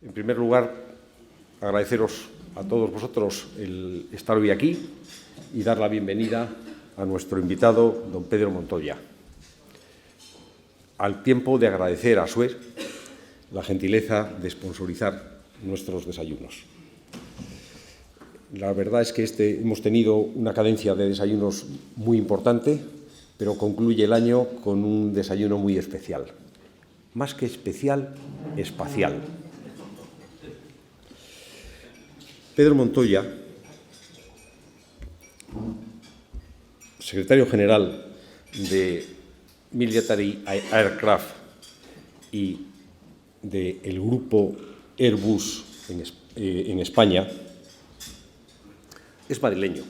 En primer lugar, agradeceros a todos vosotros el estar hoy aquí y dar la bienvenida a nuestro invitado, don Pedro Montoya. Al tiempo de agradecer a SUER la gentileza de sponsorizar nuestros desayunos. La verdad es que hemos tenido una cadencia de desayunos muy importante, pero concluye el año con un desayuno muy especial. Más que especial, espacial. Pedro Montoya, secretario general de Military Aircraft y del grupo Airbus en España, es madrileño.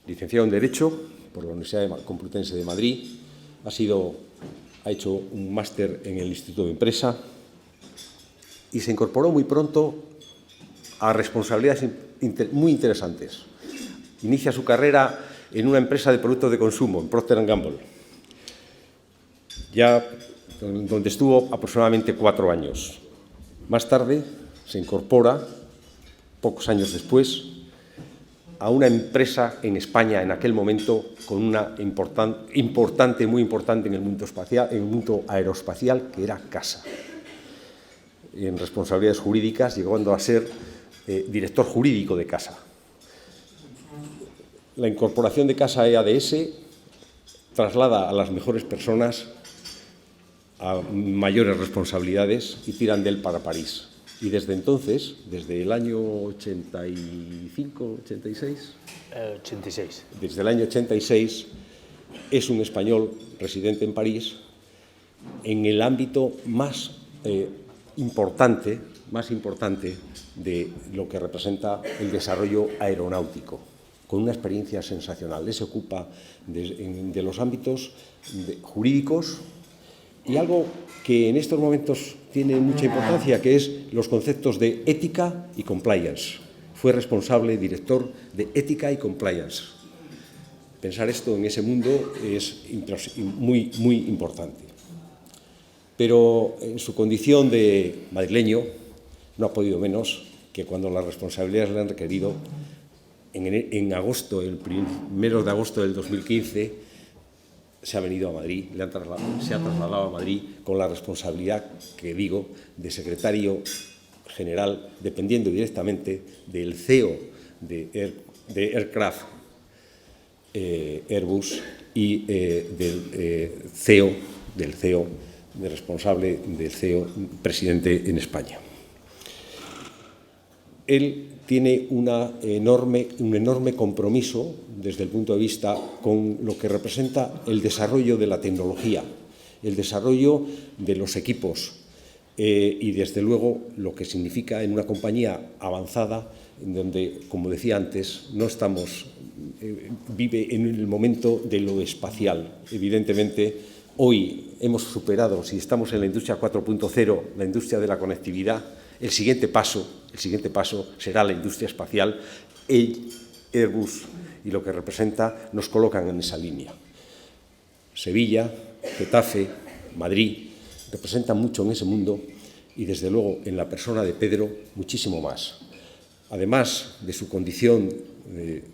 Licenciado en Derecho por la Universidad Complutense de Madrid, ha hecho un máster en el Instituto de Empresa y se incorporó muy pronto a responsabilidades muy interesantes. Inicia su carrera en una empresa de productos de consumo, en Procter & Gamble, donde estuvo aproximadamente 4 años. Más tarde se incorpora, pocos años después, a una empresa en España en aquel momento con una muy importante en el mundo aeroespacial, que era CASA. En responsabilidades jurídicas, llegando a ser director jurídico de CASA. La incorporación de CASA EADS traslada a las mejores personas a mayores responsabilidades y tiran de él para París. Y desde entonces, desde el año 85, 86... 86. Desde el año 86 es un español residente en París en el ámbito más importante de lo que representa el desarrollo aeronáutico, con una experiencia sensacional. Él se ocupa de los ámbitos jurídicos y algo que en estos momentos tiene mucha importancia, que es los conceptos de ética y compliance. Fue responsable, director de ética y compliance. Pensar esto en ese mundo es muy, muy importante. Pero en su condición de madrileño no ha podido menos que cuando las responsabilidades le han requerido, en agosto, el 1 de agosto del 2015, se ha venido a Madrid, se ha trasladado a Madrid con la responsabilidad, que digo, de secretario general, dependiendo directamente del CEO de Aircraft Airbus y del CEO, responsable del CEO, presidente en España. Él tiene un enorme compromiso desde el punto de vista con lo que representa el desarrollo de la tecnología, el desarrollo de los equipos y, desde luego, lo que significa en una compañía avanzada, en donde, como decía antes, vive en el momento de lo espacial. Evidentemente, hoy hemos superado, si estamos en la industria 4.0, la industria de la conectividad. El siguiente paso será la industria espacial. Airbus y lo que representa nos colocan en esa línea. Sevilla, Getafe, Madrid representan mucho en ese mundo y, desde luego, en la persona de Pedro, muchísimo más. Además de su condición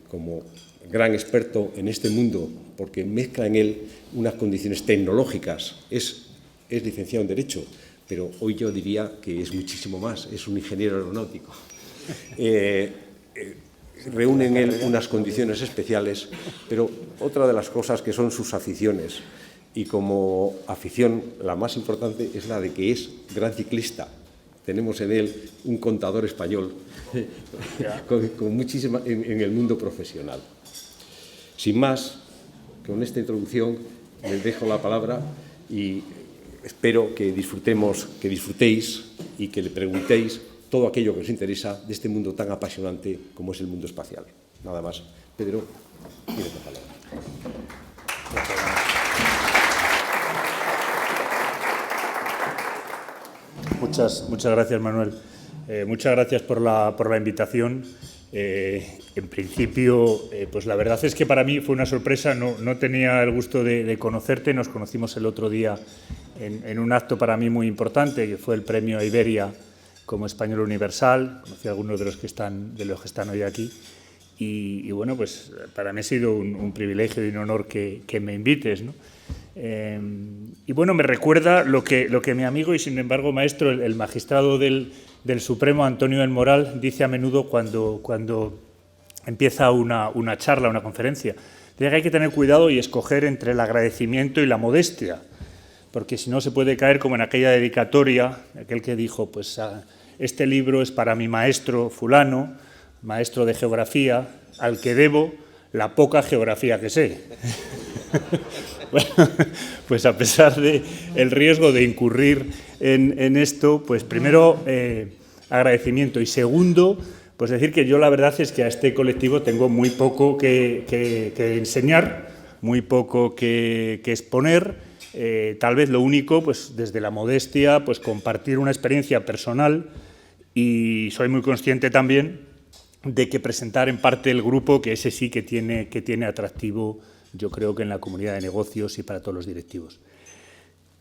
como gran experto en este mundo, porque mezcla en él unas condiciones tecnológicas, es licenciado en Derecho, pero hoy yo diría que es muchísimo más, es un ingeniero aeronáutico. Reúne en él unas condiciones especiales, pero otra de las cosas que son sus aficiones, y como afición la más importante es la de que es gran ciclista. Tenemos en él un contador español con muchísima en el mundo profesional. Sin más, con esta introducción les dejo la palabra y espero que disfrutéis y que le preguntéis todo aquello que os interesa de este mundo tan apasionante como es el mundo espacial. Nada más. Pedro, tienes la palabra. Muchas gracias, Manuel. Muchas gracias por la invitación En principio, pues la verdad es que para mí fue una sorpresa, no tenía el gusto de conocerte, nos conocimos el otro día en un acto para mí muy importante, que fue el premio Iberia como Español Universal, conocí a algunos de los que están hoy aquí, y bueno, pues para mí ha sido un privilegio y un honor que me invites, ¿no? Y bueno, me recuerda lo que mi amigo y sin embargo maestro, el magistrado del Supremo, Antonio del Moral, dice a menudo cuando empieza una charla, una conferencia. Dice que hay que tener cuidado y escoger entre el agradecimiento y la modestia, porque si no se puede caer como en aquella dedicatoria, aquel que dijo, pues este libro es para mi maestro fulano, maestro de geografía, al que debo la poca geografía que sé. Bueno, pues a pesar del riesgo de incurrir en esto, pues primero agradecimiento y segundo, pues decir que yo la verdad es que a este colectivo tengo muy poco que enseñar, muy poco que exponer, tal vez lo único, pues desde la modestia, pues compartir una experiencia personal y soy muy consciente también de que presentar en parte el grupo, que ese sí que tiene atractivo, yo creo que en la comunidad de negocios y para todos los directivos.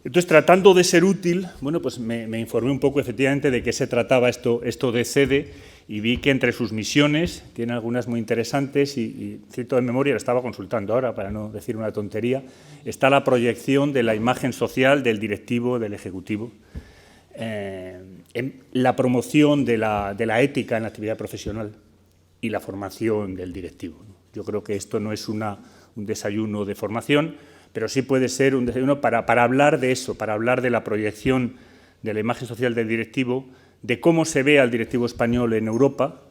Entonces, tratando de ser útil, bueno, pues me informé un poco efectivamente de qué se trataba esto de CEDE y vi que entre sus misiones, tiene algunas muy interesantes y cito de memoria, la estaba consultando ahora para no decir una tontería, está la proyección de la imagen social del directivo, del ejecutivo, la promoción de la ética en la actividad profesional y la formación del directivo. Yo creo que esto no es un desayuno de formación, pero sí puede ser un desayuno para hablar de eso, para hablar de la proyección de la imagen social del directivo, de cómo se ve al directivo español en Europa,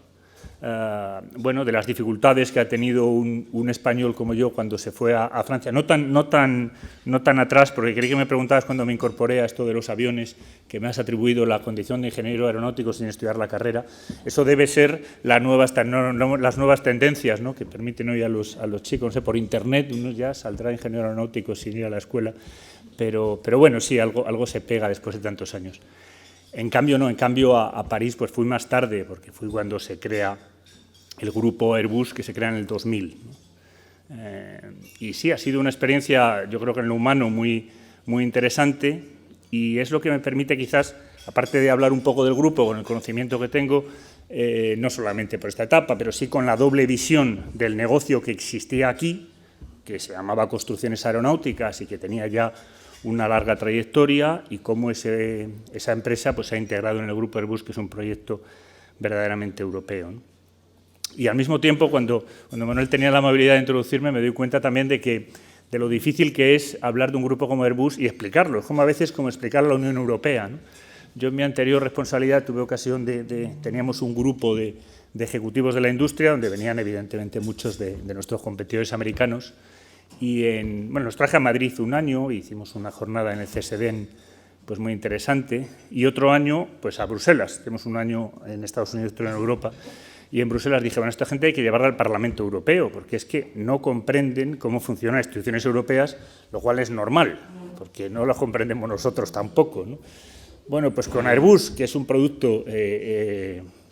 bueno, de las dificultades que ha tenido un español como yo cuando se fue a Francia, no tan atrás, porque creí que me preguntabas cuando me incorporé a esto de los aviones, que me has atribuido la condición de ingeniero aeronáutico sin estudiar la carrera. Eso debe ser las nuevas tendencias, ¿no?, que permiten hoy a los chicos, no sé, por internet, uno ya saldrá ingeniero aeronáutico sin ir a la escuela, pero bueno, sí, algo se pega después de tantos años. En cambio, no, a París pues fui más tarde, porque fui cuando se crea el grupo Airbus, que se crea en el 2000. Y sí, ha sido una experiencia, yo creo que en lo humano, muy interesante, y es lo que me permite quizás, aparte de hablar un poco del grupo, con el conocimiento que tengo, no solamente por esta etapa, pero sí con la doble visión del negocio que existía aquí, que se llamaba Construcciones Aeronáuticas y que tenía ya una larga trayectoria, y cómo esa empresa pues, se ha integrado en el grupo Airbus, que es un proyecto verdaderamente europeo, ¿no? Y al mismo tiempo, cuando Manuel tenía la amabilidad de introducirme, me doy cuenta también de lo difícil que es hablar de un grupo como Airbus y explicarlo. Es como a veces como explicar a la Unión Europea, ¿no? Yo en mi anterior responsabilidad tuve ocasión teníamos un grupo de ejecutivos de la industria, donde venían evidentemente muchos de nuestros competidores americanos, y bueno, nos traje a Madrid un año, hicimos una jornada en el CSDN pues muy interesante, y otro año pues a Bruselas. Tenemos un año en Estados Unidos, otro en Europa, y en Bruselas dije, bueno, esta gente hay que llevarla al Parlamento Europeo, porque es que no comprenden cómo funcionan las instituciones europeas, lo cual es normal, porque no las comprendemos nosotros tampoco, ¿no? Bueno, pues con Airbus, que es un producto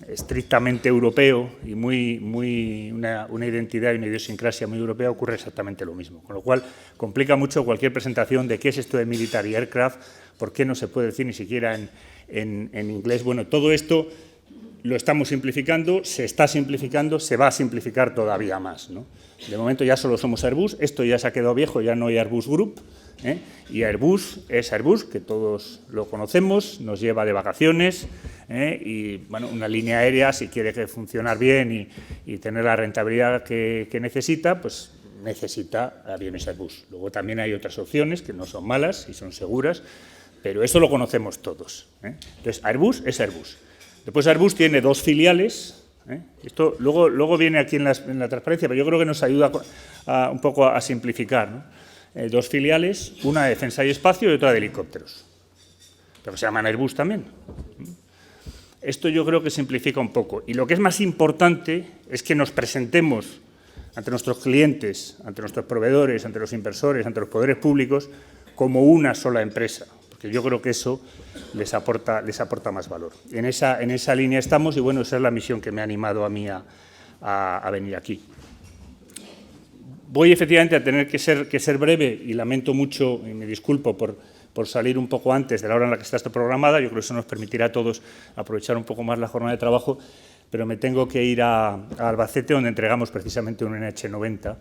estrictamente europeo y una identidad y una idiosincrasia muy europea, ocurre exactamente lo mismo. Con lo cual, complica mucho cualquier presentación de qué es esto de military aircraft, por qué no se puede decir ni siquiera en inglés. Bueno, todo esto lo estamos simplificando, se está simplificando, se va a simplificar todavía más, ¿no? De momento ya solo somos Airbus, esto ya se ha quedado viejo, ya no hay Airbus Group, y Airbus es Airbus, que todos lo conocemos, nos lleva de vacaciones, y bueno, una línea aérea, si quiere funcionar bien y tener la rentabilidad que necesita, pues necesita aviones Airbus. Luego también hay otras opciones que no son malas y son seguras, pero eso lo conocemos todos, Entonces, Airbus es Airbus. Después Airbus tiene dos filiales, Esto luego viene aquí en la transparencia, pero yo creo que nos ayuda un poco a simplificar, ¿no? Dos filiales, una de defensa y espacio y otra de helicópteros, pero se llaman Airbus también. Esto yo creo que simplifica un poco. Y lo que es más importante es que nos presentemos ante nuestros clientes, ante nuestros proveedores, ante los inversores, ante los poderes públicos, como una sola empresa, porque yo creo que eso les aporta más valor. En esa línea estamos y, bueno, esa es la misión que me ha animado a mí a a venir aquí. Voy efectivamente a tener que ser breve y lamento mucho y me disculpo por salir un poco antes de la hora en la que está esto programada. Yo creo que eso nos permitirá a todos aprovechar un poco más la jornada de trabajo, pero me tengo que ir a Albacete, donde entregamos precisamente un NH90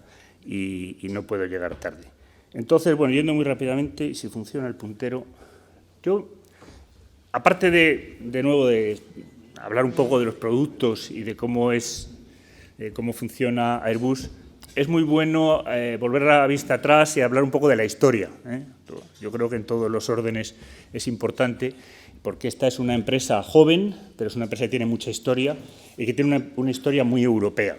y no puedo llegar tarde. Entonces, bueno, yendo muy rápidamente, si funciona el puntero, yo, aparte de nuevo de hablar un poco de los productos y de cómo funciona Airbus, es muy bueno volver la vista atrás y hablar un poco de la historia. Yo creo que en todos los órdenes es importante, porque esta es una empresa joven, pero es una empresa que tiene mucha historia y que tiene una historia muy europea.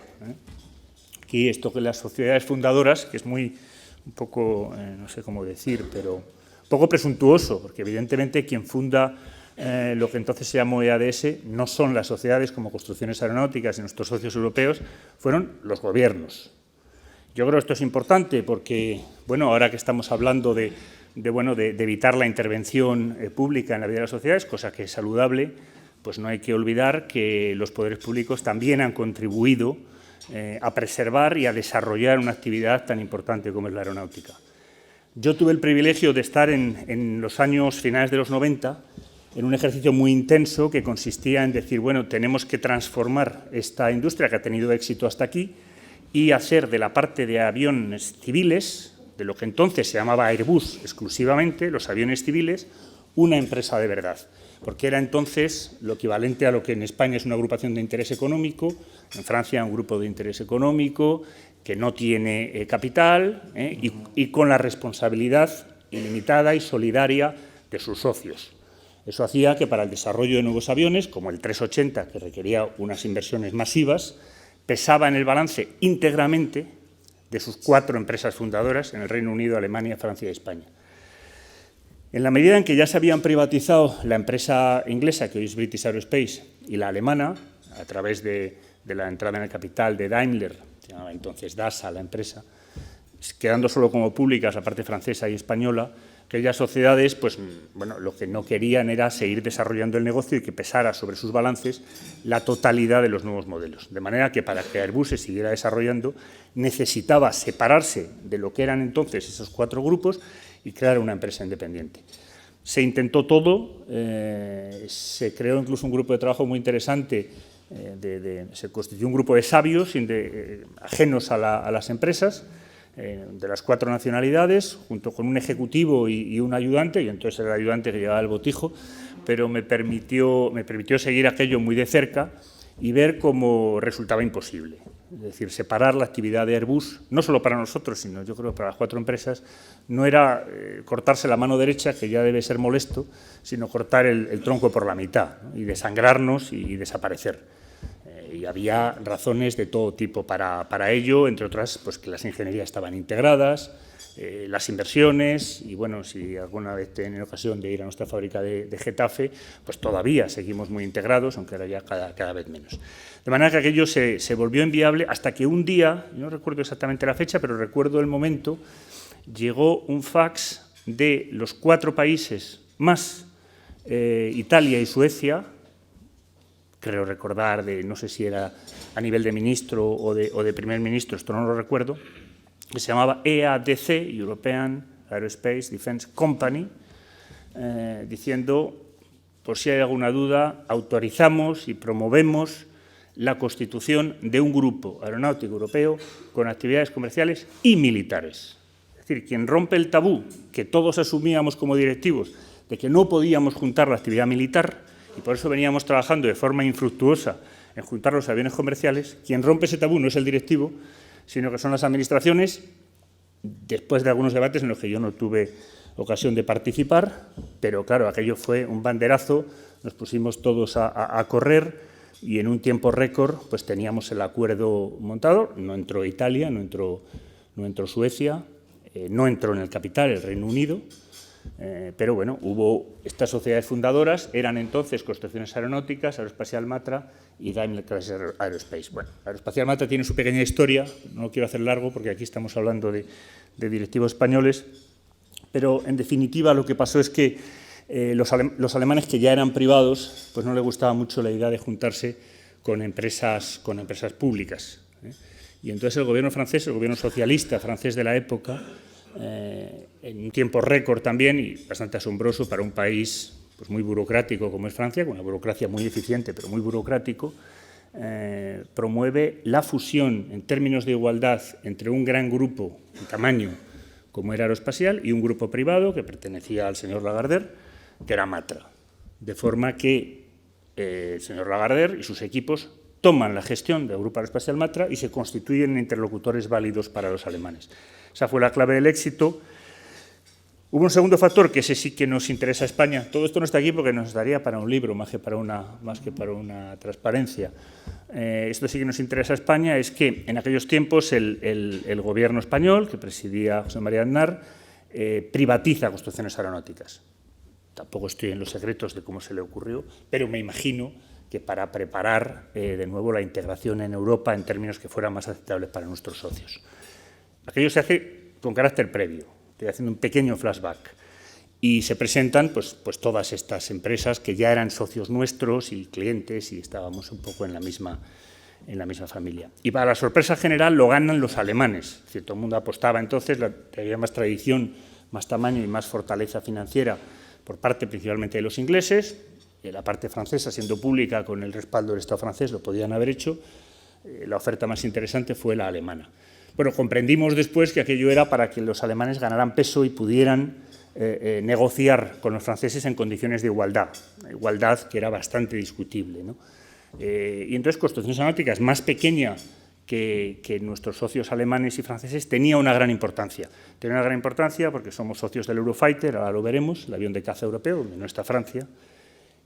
Aquí esto que las sociedades fundadoras, que es un poco, no sé cómo decir, pero un poco presuntuoso, porque evidentemente quien funda lo que entonces se llamó EADS no son las sociedades como Construcciones Aeronáuticas y nuestros socios europeos, fueron los gobiernos. Yo creo que esto es importante porque, bueno, ahora que estamos hablando de evitar la intervención pública en la vida de las sociedades, cosa que es saludable, pues no hay que olvidar que los poderes públicos también han contribuido a preservar y a desarrollar una actividad tan importante como es la aeronáutica. Yo tuve el privilegio de estar en los años finales de los 90 en un ejercicio muy intenso que consistía en decir, bueno, tenemos que transformar esta industria que ha tenido éxito hasta aquí y hacer de la parte de aviones civiles, de lo que entonces se llamaba Airbus exclusivamente, los aviones civiles, una empresa de verdad. Porque era entonces lo equivalente a lo que en España es una agrupación de interés económico, en Francia un grupo de interés económico que no tiene capital y con la responsabilidad ilimitada y solidaria de sus socios. Eso hacía que para el desarrollo de nuevos aviones, como el 380, que requería unas inversiones masivas, pesaba en el balance íntegramente de sus 4 empresas fundadoras en el Reino Unido, Alemania, Francia y España. En la medida en que ya se habían privatizado la empresa inglesa, que hoy es British Aerospace, y la alemana, a través de la entrada en el capital de Daimler, se llamaba entonces DASA la empresa, quedando solo como públicas la parte francesa y española, aquellas sociedades, pues, bueno, lo que no querían era seguir desarrollando el negocio y que pesara sobre sus balances la totalidad de los nuevos modelos. De manera que para que Airbus se siguiera desarrollando necesitaba separarse de lo que eran entonces esos 4 grupos y crear una empresa independiente. Se intentó todo, se creó incluso un grupo de trabajo muy interesante, se constituyó un grupo de sabios ajenos a las empresas, de las 4 nacionalidades, junto con un ejecutivo y un ayudante, y entonces era el ayudante que llevaba el botijo, pero me permitió seguir aquello muy de cerca y ver cómo resultaba imposible. Es decir, separar la actividad de Airbus, no solo para nosotros, sino yo creo para las 4 empresas, no era cortarse la mano derecha, que ya debe ser molesto, sino cortar el tronco por la mitad, ¿no? Y desangrarnos y desaparecer. Y había razones de todo tipo para ello, entre otras, pues que las ingenierías estaban integradas, las inversiones, y bueno, si alguna vez tienen ocasión de ir a nuestra fábrica de Getafe, pues todavía seguimos muy integrados, aunque ahora ya cada vez menos. De manera que aquello se volvió inviable hasta que un día, no recuerdo exactamente la fecha, pero recuerdo el momento, llegó un fax de los 4 países más Italia y Suecia, creo recordar, no sé si era a nivel de ministro o de primer ministro, esto no lo recuerdo, que se llamaba EADC, European Aerospace Defense Company, diciendo, por si hay alguna duda, autorizamos y promovemos la constitución de un grupo aeronáutico europeo con actividades comerciales y militares. Es decir, quien rompe el tabú que todos asumíamos como directivos de que no podíamos juntar la actividad militar, y por eso veníamos trabajando de forma infructuosa en juntar los aviones comerciales, quien rompe ese tabú no es el directivo, sino que son las administraciones, después de algunos debates en los que yo no tuve ocasión de participar, pero claro, aquello fue un banderazo, nos pusimos todos a correr y en un tiempo récord pues teníamos el acuerdo montado, no entró Italia, no entró Suecia, no entró en el capital el Reino Unido, pero bueno, hubo estas sociedades fundadoras, eran entonces Construcciones Aeronáuticas, Aeroespacial Matra y Daimler Chrysler Aerospace. Bueno, Aeroespacial Matra tiene su pequeña historia, no lo quiero hacer largo porque aquí estamos hablando de directivos españoles, pero en definitiva lo que pasó es que los alemanes, que ya eran privados, pues no les gustaba mucho la idea de juntarse con empresas públicas. Y entonces el gobierno francés, el gobierno socialista francés de la época, en un tiempo récord también y bastante asombroso para un país pues muy burocrático como es Francia, con una burocracia muy eficiente pero muy burocrático, promueve la fusión en términos de igualdad entre un gran grupo en tamaño como era Aeroespacial y un grupo privado que pertenecía al señor Lagardère, que era Matra. De forma que el señor Lagardère y sus equipos toman la gestión del Grupo Aeroespacial Matra y se constituyen en interlocutores válidos para los alemanes. Esa fue la clave del éxito. Hubo un segundo factor que ese sí que nos interesa a España. Todo esto no está aquí porque nos daría para un libro más que para una transparencia. Esto sí que nos interesa a España, es que en aquellos tiempos el gobierno español, que presidía José María Aznar, privatiza construcciones aeronáuticas. Tampoco estoy en los secretos de cómo se le ocurrió, pero me imagino que para preparar de nuevo la integración en Europa en términos que fueran más aceptables para nuestros socios. Aquello se hace con carácter previo, estoy haciendo un pequeño flashback, y se presentan pues todas estas empresas que ya eran socios nuestros y clientes y estábamos un poco en la misma familia. Y para la sorpresa general lo ganan los alemanes, es decir, todo el mundo apostaba entonces, había más tradición, más tamaño y más fortaleza financiera por parte principalmente de los ingleses. La parte francesa, siendo pública con el respaldo del Estado francés, lo podían haber hecho. La oferta más interesante fue la alemana. Bueno, comprendimos después que aquello era para que los alemanes ganaran peso y pudieran negociar con los franceses en condiciones de igualdad, una igualdad que era bastante discutible, ¿no? Y entonces Construcciones Aeronáuticas, más pequeña que nuestros socios alemanes y franceses, tenía una gran importancia. Tenía una gran importancia porque somos socios del Eurofighter, ahora lo veremos, el avión de caza europeo, donde no está Francia.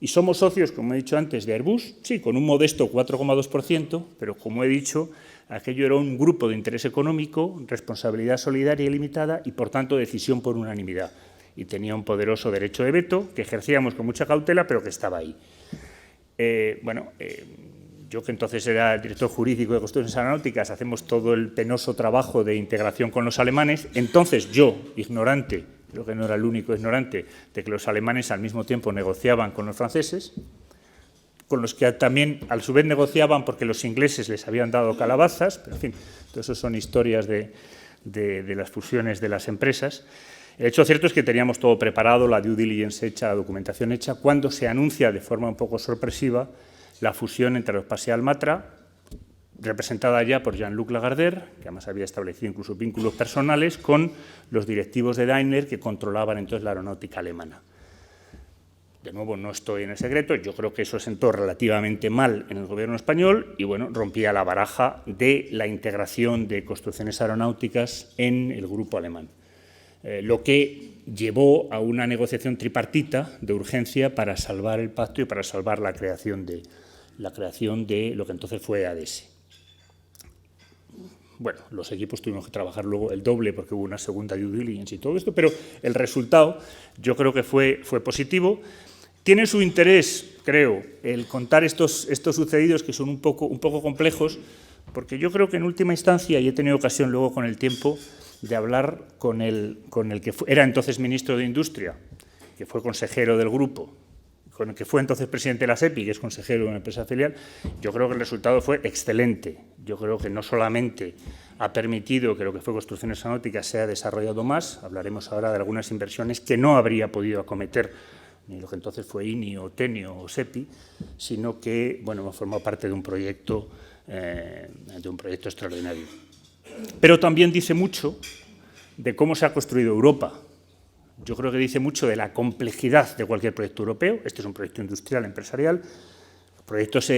Y somos socios, como he dicho antes, de Airbus, sí, con un modesto 4,2%, pero como he dicho, aquello era un grupo de interés económico, responsabilidad solidaria y limitada y, por tanto, decisión por unanimidad. Y tenía un poderoso derecho de veto que ejercíamos con mucha cautela, pero que estaba ahí. Yo, que entonces era el director jurídico de Construcciones Aeronáuticas, hacemos todo el penoso trabajo de integración con los alemanes. Entonces yo, ignorante, creo que no era el único ignorante, de que los alemanes al mismo tiempo negociaban con los franceses, con los que también a su vez negociaban porque los ingleses les habían dado calabazas, pero en fin, todo eso son historias de las fusiones de las empresas. El hecho cierto es que teníamos todo preparado, la due diligence hecha, la documentación hecha, cuando se anuncia de forma un poco sorpresiva la fusión entre Aeroespacial Matra, representada ya por Jean-Luc Lagardère, que además había establecido incluso vínculos personales con los directivos de Daimler que controlaban entonces la aeronáutica alemana. De nuevo, no estoy en el secreto, yo creo que eso sentó relativamente mal en el gobierno español y, bueno, rompía la baraja de la integración de construcciones aeronáuticas en el grupo alemán. Lo que llevó a una negociación tripartita de urgencia para salvar el pacto y para salvar la creación de lo que entonces fue ADS. Bueno, los equipos tuvimos que trabajar luego el doble porque hubo una segunda due diligence y todo esto, pero el resultado yo creo que fue positivo. Tiene su interés, creo, el contar estos sucedidos que son un poco complejos, porque yo creo que en última instancia, y he tenido ocasión luego con el tiempo de hablar con el que era entonces ministro de Industria, que fue consejero del grupo, con el que fue entonces presidente de la SEPI, que es consejero de una empresa filial, yo creo que el resultado fue excelente. Yo creo que no solamente ha permitido que lo que fue Construcciones Aeronáuticas se haya desarrollado más, hablaremos ahora de algunas inversiones que no habría podido acometer ni lo que entonces fue INI o TENIO o SEPI, sino que, bueno, hemos formado parte de un proyecto extraordinario. Pero también dice mucho de cómo se ha construido Europa. Yo creo que dice mucho de la complejidad de cualquier proyecto europeo. Este es un proyecto industrial, empresarial. Proyectos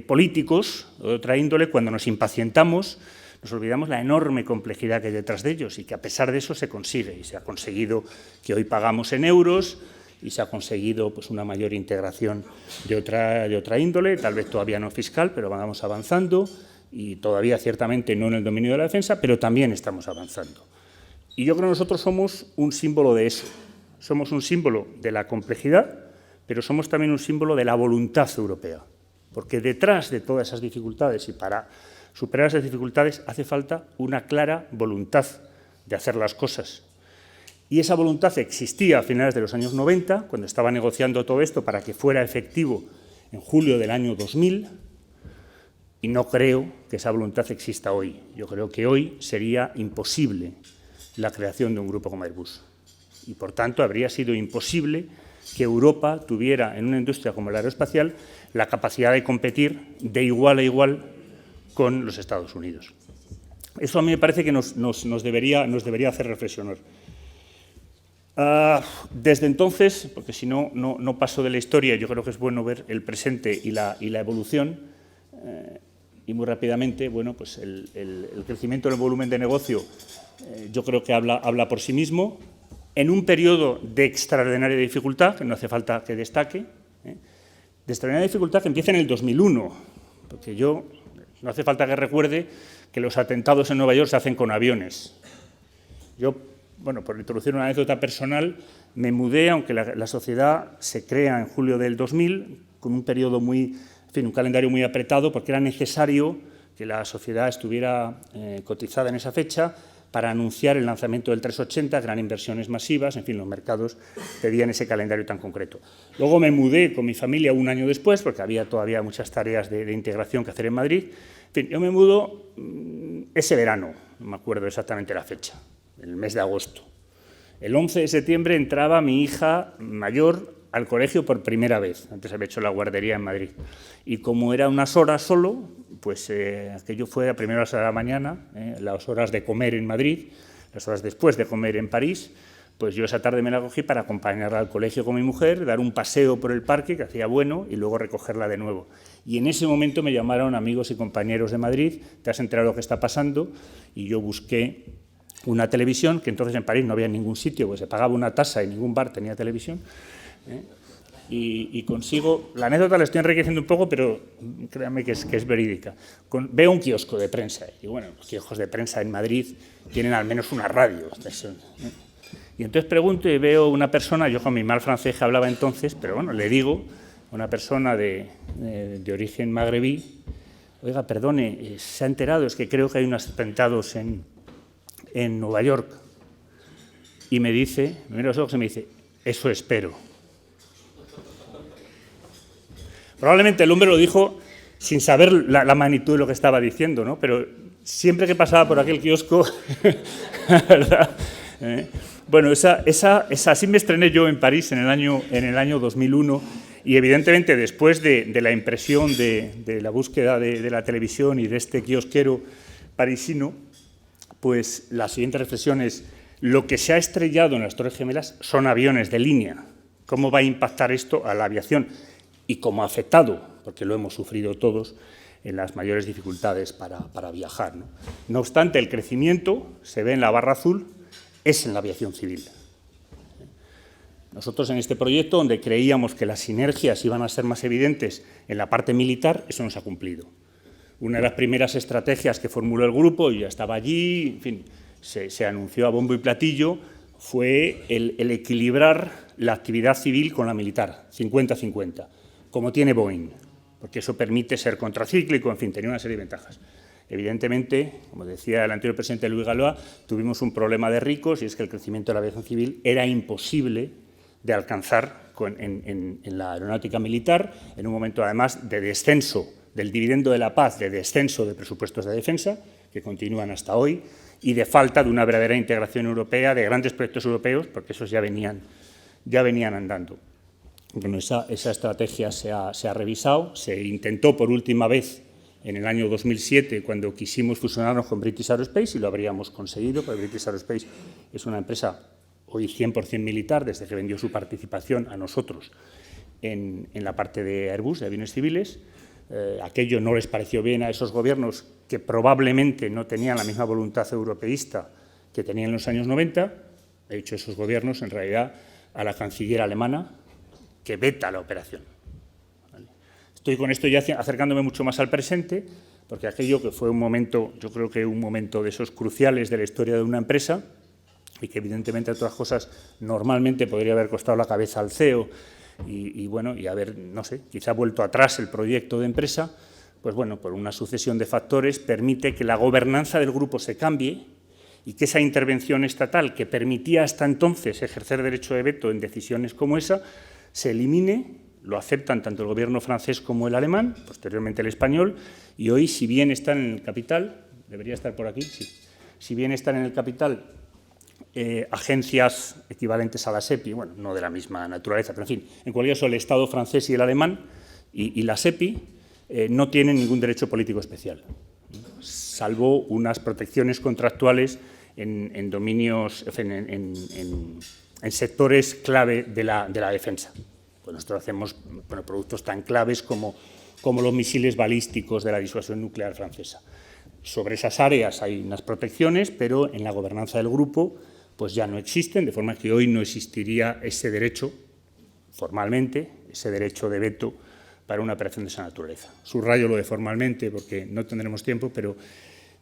políticos de otra índole, cuando nos impacientamos, nos olvidamos la enorme complejidad que hay detrás de ellos y que a pesar de eso se consigue. Y se ha conseguido que hoy pagamos en euros y se ha conseguido pues, una mayor integración de otra índole, tal vez todavía no fiscal, pero vamos avanzando y todavía ciertamente no en el dominio de la defensa, pero también estamos avanzando. Y yo creo que nosotros somos un símbolo de eso. Somos un símbolo de la complejidad, pero somos también un símbolo de la voluntad europea. Porque detrás de todas esas dificultades y para superar esas dificultades hace falta una clara voluntad de hacer las cosas. Y esa voluntad existía a finales de los años 90, cuando estaba negociando todo esto para que fuera efectivo en julio del año 2000, Y no creo que esa voluntad exista hoy. Yo creo que hoy sería imposible la creación de un grupo como Airbus. Y, por tanto, habría sido imposible que Europa tuviera, en una industria como la aeroespacial, la capacidad de competir de igual a igual con los Estados Unidos. Eso a mí me parece que nos debería hacer reflexionar. Desde entonces, porque si no, no paso de la historia, yo creo que es bueno ver el presente y la evolución, y muy rápidamente, bueno, pues el crecimiento del volumen de negocio yo creo que habla por sí mismo, en un periodo de extraordinaria dificultad, que no hace falta que destaque, de extraordinaria dificultad que empieza en el 2001, porque no hace falta que recuerde que los atentados en Nueva York se hacen con aviones. Yo, bueno, por introducir una anécdota personal, me mudé, aunque la sociedad se crea en julio del 2000, con un periodo un calendario muy apretado, porque era necesario que la sociedad estuviera cotizada en esa fecha para anunciar el lanzamiento del 380, que eran inversiones masivas, en fin, los mercados pedían ese calendario tan concreto. Luego me mudé con mi familia un año después, porque había todavía muchas tareas de integración que hacer en Madrid. En fin, yo me mudo ese verano, no me acuerdo exactamente la fecha, el mes de agosto. El 11 de septiembre entraba mi hija mayor al colegio por primera vez. Antes había hecho la guardería en Madrid. Y como era unas horas solo, pues aquello fue a primeras horas de la mañana, las horas de comer en Madrid, las horas después de comer en París, pues yo esa tarde me la cogí para acompañarla al colegio con mi mujer, dar un paseo por el parque, que hacía bueno, y luego recogerla de nuevo. Y en ese momento me llamaron amigos y compañeros de Madrid, ¿te has enterado de lo que está pasando? Y yo busqué una televisión, que entonces en París no había ningún sitio, pues se pagaba una tasa y ningún bar tenía televisión, y consigo, la anécdota la estoy enriqueciendo un poco, pero créanme que es verídica. Veo un kiosco de prensa, y bueno, los kioscos de prensa en Madrid tienen al menos una radio. Y entonces pregunto y veo una persona, yo con mi mal francés que hablaba entonces, pero bueno, le digo, una persona de origen magrebí, oiga, perdone, ¿se ha enterado? Es que creo que hay unos atentados en Nueva York. Y me dice, me mira los ojos y me dice, eso espero. Probablemente el hombre lo dijo sin saber la magnitud de lo que estaba diciendo, ¿no? Pero siempre que pasaba por aquel kiosco, ¿verdad? Bueno, así me estrené yo en París en el año 2001, y evidentemente después de la impresión de la búsqueda de la televisión y de este kiosquero parisino, pues la siguiente reflexión es: lo que se ha estrellado en las Torres Gemelas son aviones de línea. ¿Cómo va a impactar esto a la aviación? Y cómo ha afectado, porque lo hemos sufrido todos, en las mayores dificultades para viajar, ¿no? No obstante, el crecimiento, se ve en la barra azul, es en la aviación civil. Nosotros en este proyecto, donde creíamos que las sinergias iban a ser más evidentes en la parte militar, eso no se ha cumplido. Una de las primeras estrategias que formuló el grupo, y ya estaba allí, en fin, se anunció a bombo y platillo, fue el equilibrar la actividad civil con la militar, 50-50. Como tiene Boeing, porque eso permite ser contracíclico, en fin, tenía una serie de ventajas. Evidentemente, como decía el anterior presidente Luis Galois, tuvimos un problema de ricos, y es que el crecimiento de la aviación civil era imposible de alcanzar en la aeronáutica militar, en un momento además de descenso del dividendo de la paz, de descenso de presupuestos de defensa, que continúan hasta hoy, y de falta de una verdadera integración europea, de grandes proyectos europeos, porque esos ya venían andando. Bueno, esa estrategia se ha revisado, se intentó por última vez en el año 2007, cuando quisimos fusionarnos con British Aerospace, y lo habríamos conseguido, porque British Aerospace es una empresa hoy 100% militar, desde que vendió su participación a nosotros en la parte de Airbus, de aviones civiles. Aquello no les pareció bien a esos gobiernos, que probablemente no tenían la misma voluntad europeísta que tenían en los años 90. He dicho esos gobiernos, en realidad, a la canciller alemana, que veta la operación. ¿Vale? Estoy con esto ya acercándome mucho más al presente, porque aquello que fue un momento, yo creo que un momento de esos cruciales de la historia de una empresa, y que evidentemente, entre otras cosas, normalmente podría haber costado la cabeza al CEO y haber, no sé, quizá vuelto atrás el proyecto de empresa, pues bueno, por una sucesión de factores permite que la gobernanza del grupo se cambie y que esa intervención estatal que permitía hasta entonces ejercer derecho de veto en decisiones como esa, se elimine lo aceptan tanto el gobierno francés como el alemán, posteriormente el español, y hoy, si bien están en el capital, debería estar por aquí, sí, si bien están en el capital agencias equivalentes a la SEPI, bueno, no de la misma naturaleza, pero en fin, en cualquier caso el Estado francés y el alemán y la SEPI no tienen ningún derecho político especial, salvo unas protecciones contractuales en dominios, en sectores clave de la defensa. Pues nosotros hacemos productos tan claves como los misiles balísticos de la disuasión nuclear francesa. Sobre esas áreas hay unas protecciones, pero en la gobernanza del grupo pues ya no existen, de forma que hoy no existiría ese derecho, formalmente, ese derecho de veto para una operación de esa naturaleza. Subrayo lo de formalmente porque no tendremos tiempo, pero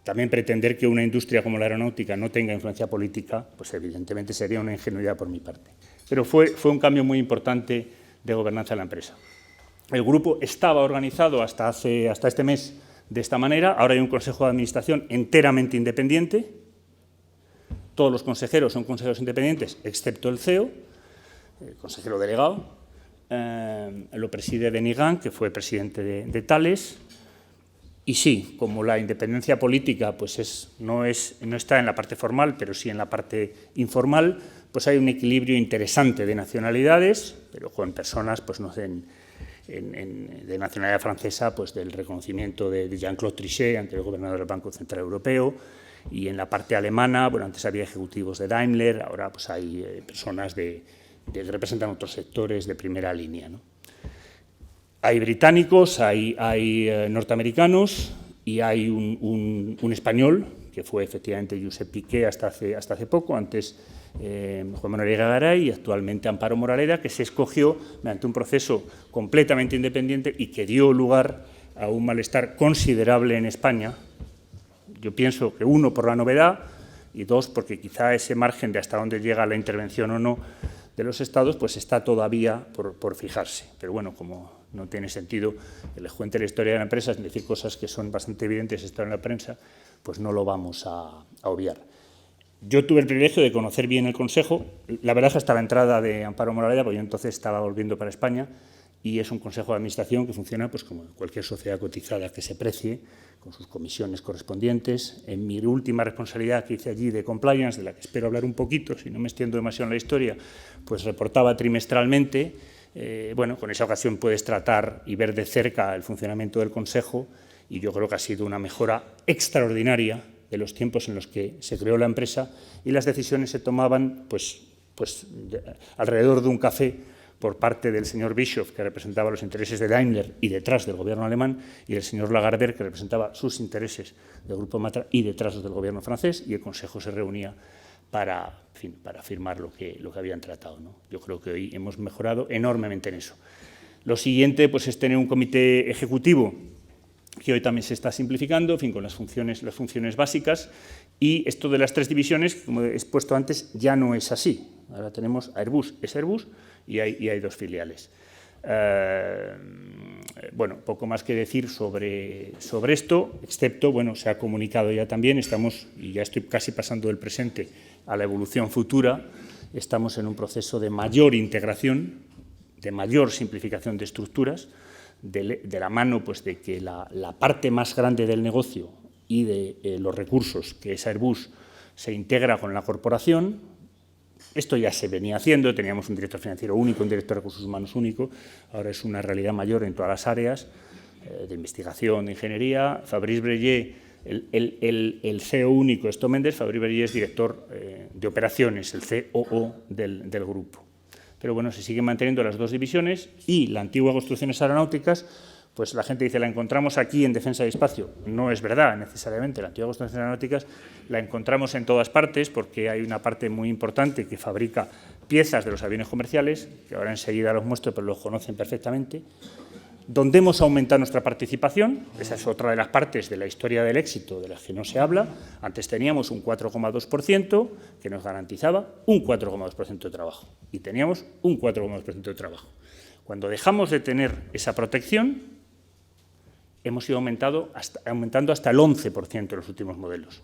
también pretender que una industria como la aeronáutica no tenga influencia política, pues evidentemente sería una ingenuidad por mi parte. Pero fue un cambio muy importante de gobernanza de la empresa. El grupo estaba organizado hasta este mes de esta manera. Ahora hay un consejo de administración enteramente independiente. Todos los consejeros son consejeros independientes, excepto el CEO, el consejero delegado. Lo preside Denis Gant, que fue presidente de Thales. Y sí, como la independencia política pues no está en la parte formal, pero sí en la parte informal, pues hay un equilibrio interesante de nacionalidades, pero con personas pues no de nacionalidad francesa, pues del reconocimiento de Jean-Claude Trichet ante el gobernador del Banco Central Europeo, y en la parte alemana, bueno, antes había ejecutivos de Daimler, ahora pues hay personas que representan otros sectores de primera línea, ¿no? Hay británicos, hay norteamericanos y hay un español, que fue efectivamente Josep Piqué hasta hace poco, antes Juan Manuel Garay y actualmente Amparo Moraleda, que se escogió mediante un proceso completamente independiente y que dio lugar a un malestar considerable en España. Yo pienso que, uno, por la novedad, y dos, porque quizá ese margen de hasta dónde llega la intervención o no de los Estados, pues está todavía por fijarse. Pero bueno, como no tiene sentido que les cuente la historia de la empresa sin decir cosas que son bastante evidentes, están en la prensa, pues no lo vamos a obviar. Yo tuve el privilegio de conocer bien el Consejo. La verdad es que hasta la entrada de Amparo Moraleda, porque yo entonces estaba volviendo para España, y es un consejo de administración que funciona pues como cualquier sociedad cotizada que se precie, con sus comisiones correspondientes. En mi última responsabilidad que hice allí de compliance, de la que espero hablar un poquito, si no me extiendo demasiado en la historia, pues reportaba trimestralmente. Bueno, con esa ocasión puedes tratar y ver de cerca el funcionamiento del Consejo, y yo creo que ha sido una mejora extraordinaria de los tiempos en los que se creó la empresa, y las decisiones se tomaban pues alrededor de un café por parte del señor Bischoff, que representaba los intereses de Daimler y detrás del gobierno alemán, y del señor Lagardère, que representaba sus intereses del Grupo Matra y detrás del gobierno francés, y el Consejo se reunía para firmar lo que habían tratado, ¿no? Yo creo que hoy hemos mejorado enormemente en eso. Lo siguiente pues, es tener un comité ejecutivo que hoy también se está simplificando, en fin, con las funciones básicas, y esto de las tres divisiones, como he expuesto antes, ya no es así. Ahora tenemos Airbus, es Airbus, y hay dos filiales. Bueno, poco más que decir sobre esto, excepto, bueno, se ha comunicado ya también, estamos, y ya estoy casi pasando del presente a la evolución futura, estamos en un proceso de mayor integración, de mayor simplificación de estructuras, de la mano pues, de que la parte más grande del negocio y de los recursos, que es Airbus, se integra con la corporación. Esto ya se venía haciendo, teníamos un director financiero único, un director de recursos humanos único, ahora es una realidad mayor en todas las áreas de investigación, de ingeniería. Fabrice Breillet, el CEO único es Tom Enders, Fabrice Breillet es director de operaciones, el COO del grupo. Pero bueno, se siguen manteniendo las dos divisiones, y la antigua Construcciones Aeronáuticas, pues la gente dice, la encontramos aquí en Defensa y Espacio. No es verdad, necesariamente. La antigua Construcciones Aeronáuticas la encontramos en todas partes, porque hay una parte muy importante que fabrica piezas de los aviones comerciales, que ahora enseguida los muestro, pero los conocen perfectamente, donde hemos aumentado nuestra participación. Esa es otra de las partes de la historia del éxito de las que no se habla. Antes teníamos un 4,2% que nos garantizaba un 4,2% de trabajo, y teníamos un 4,2% de trabajo. Cuando dejamos de tener esa protección, hemos ido aumentando hasta el 11% en los últimos modelos,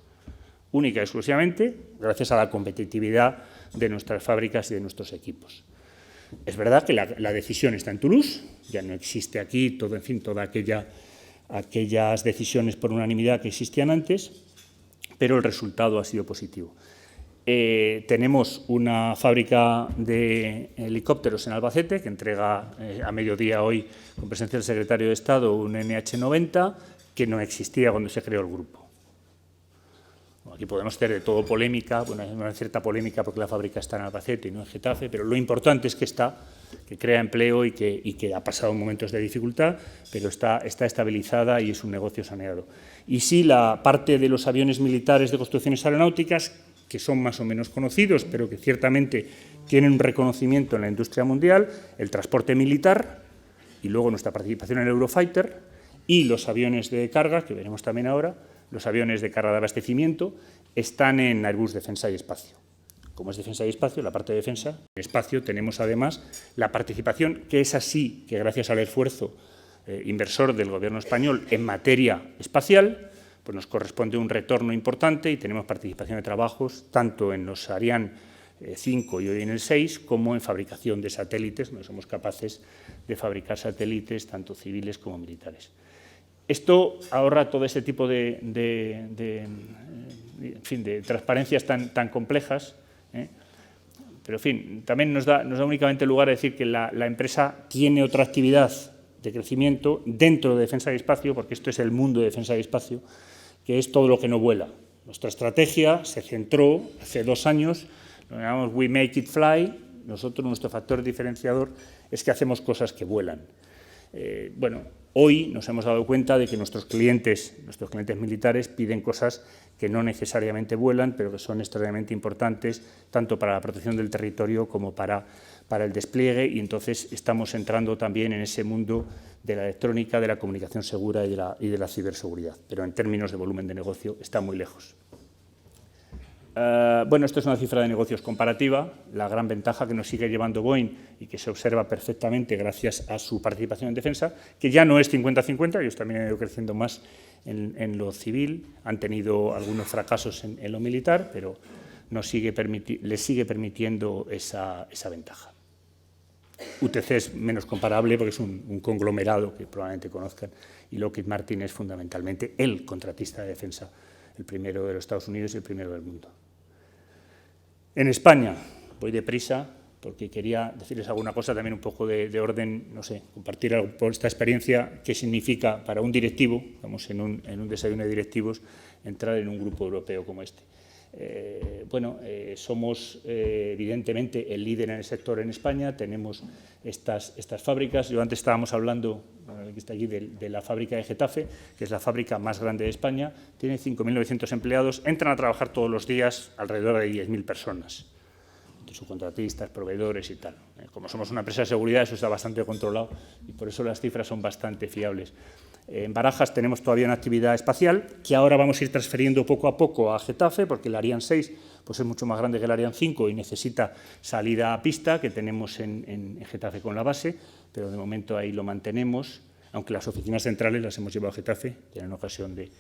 única y exclusivamente gracias a la competitividad de nuestras fábricas y de nuestros equipos. Es verdad que la decisión está en Toulouse, ya no existe aquí todas aquellas decisiones por unanimidad que existían antes, pero el resultado ha sido positivo. Tenemos una fábrica de helicópteros en Albacete que entrega a mediodía hoy, con presencia del secretario de Estado, un NH90 que no existía cuando se creó el grupo. Aquí podemos tener de todo polémica, bueno, hay una cierta polémica porque la fábrica está en Albacete y no en Getafe, pero lo importante es que que crea empleo y que ha pasado momentos de dificultad, pero está estabilizada y es un negocio saneado. Y sí, la parte de los aviones militares de construcciones aeronáuticas, que son más o menos conocidos, pero que ciertamente tienen un reconocimiento en la industria mundial, el transporte militar y luego nuestra participación en el Eurofighter y los aviones de carga, que veremos también ahora, los aviones de carga de abastecimiento, están en Airbus Defensa y Espacio. Como es Defensa y Espacio, la parte de Defensa, en Espacio tenemos además la participación, que es así, que gracias al esfuerzo inversor del Gobierno español en materia espacial, pues nos corresponde un retorno importante y tenemos participación de trabajos tanto en los Ariane 5 y hoy en el 6, como en fabricación de satélites, donde somos capaces de fabricar satélites tanto civiles como militares. Esto ahorra todo este tipo de transparencias tan complejas, pero en fin, también nos da únicamente lugar a decir que la empresa tiene otra actividad de crecimiento dentro de Defensa y Espacio, porque esto es el mundo de Defensa y Espacio, que es todo lo que no vuela. Nuestra estrategia se centró hace 2 años, lo llamamos We Make It Fly. Nosotros, nuestro factor diferenciador es que hacemos cosas que vuelan. Bueno, hoy nos hemos dado cuenta de que nuestros clientes militares piden cosas que no necesariamente vuelan, pero que son extremadamente importantes, tanto para la protección del territorio como para el despliegue, y entonces estamos entrando también en ese mundo de la electrónica, de la comunicación segura y de la ciberseguridad, pero en términos de volumen de negocio está muy lejos. Bueno, esto es una cifra de negocios comparativa, la gran ventaja que nos sigue llevando Boeing y que se observa perfectamente gracias a su participación en defensa, que ya no es 50-50, ellos también han ido creciendo más en lo civil, han tenido algunos fracasos en lo militar, pero les sigue permitiendo esa ventaja. UTC es menos comparable porque es un conglomerado que probablemente conozcan, y Lockheed Martin es fundamentalmente el contratista de defensa, el primero de los Estados Unidos y el primero del mundo. En España, voy deprisa porque quería decirles alguna cosa también un poco de orden, no sé, compartir algo por esta experiencia, qué significa para un directivo, vamos en un desayuno de directivos, entrar en un grupo europeo como este. Somos evidentemente el líder en el sector en España, tenemos estas fábricas. Yo antes estábamos hablando, que está allí, de la fábrica de Getafe, que es la fábrica más grande de España, tiene 5.900 empleados, entran a trabajar todos los días alrededor de 10.000 personas, entre subcontratistas, proveedores y tal. Como somos una empresa de seguridad, eso está bastante controlado y por eso las cifras son bastante fiables. En Barajas tenemos todavía una actividad espacial que ahora vamos a ir transfiriendo poco a poco a Getafe, porque el Ariane 6 pues es mucho más grande que el Ariane 5 y necesita salida a pista, que tenemos en Getafe con la base, pero de momento ahí lo mantenemos, aunque las oficinas centrales las hemos llevado a Getafe, tienen ocasión de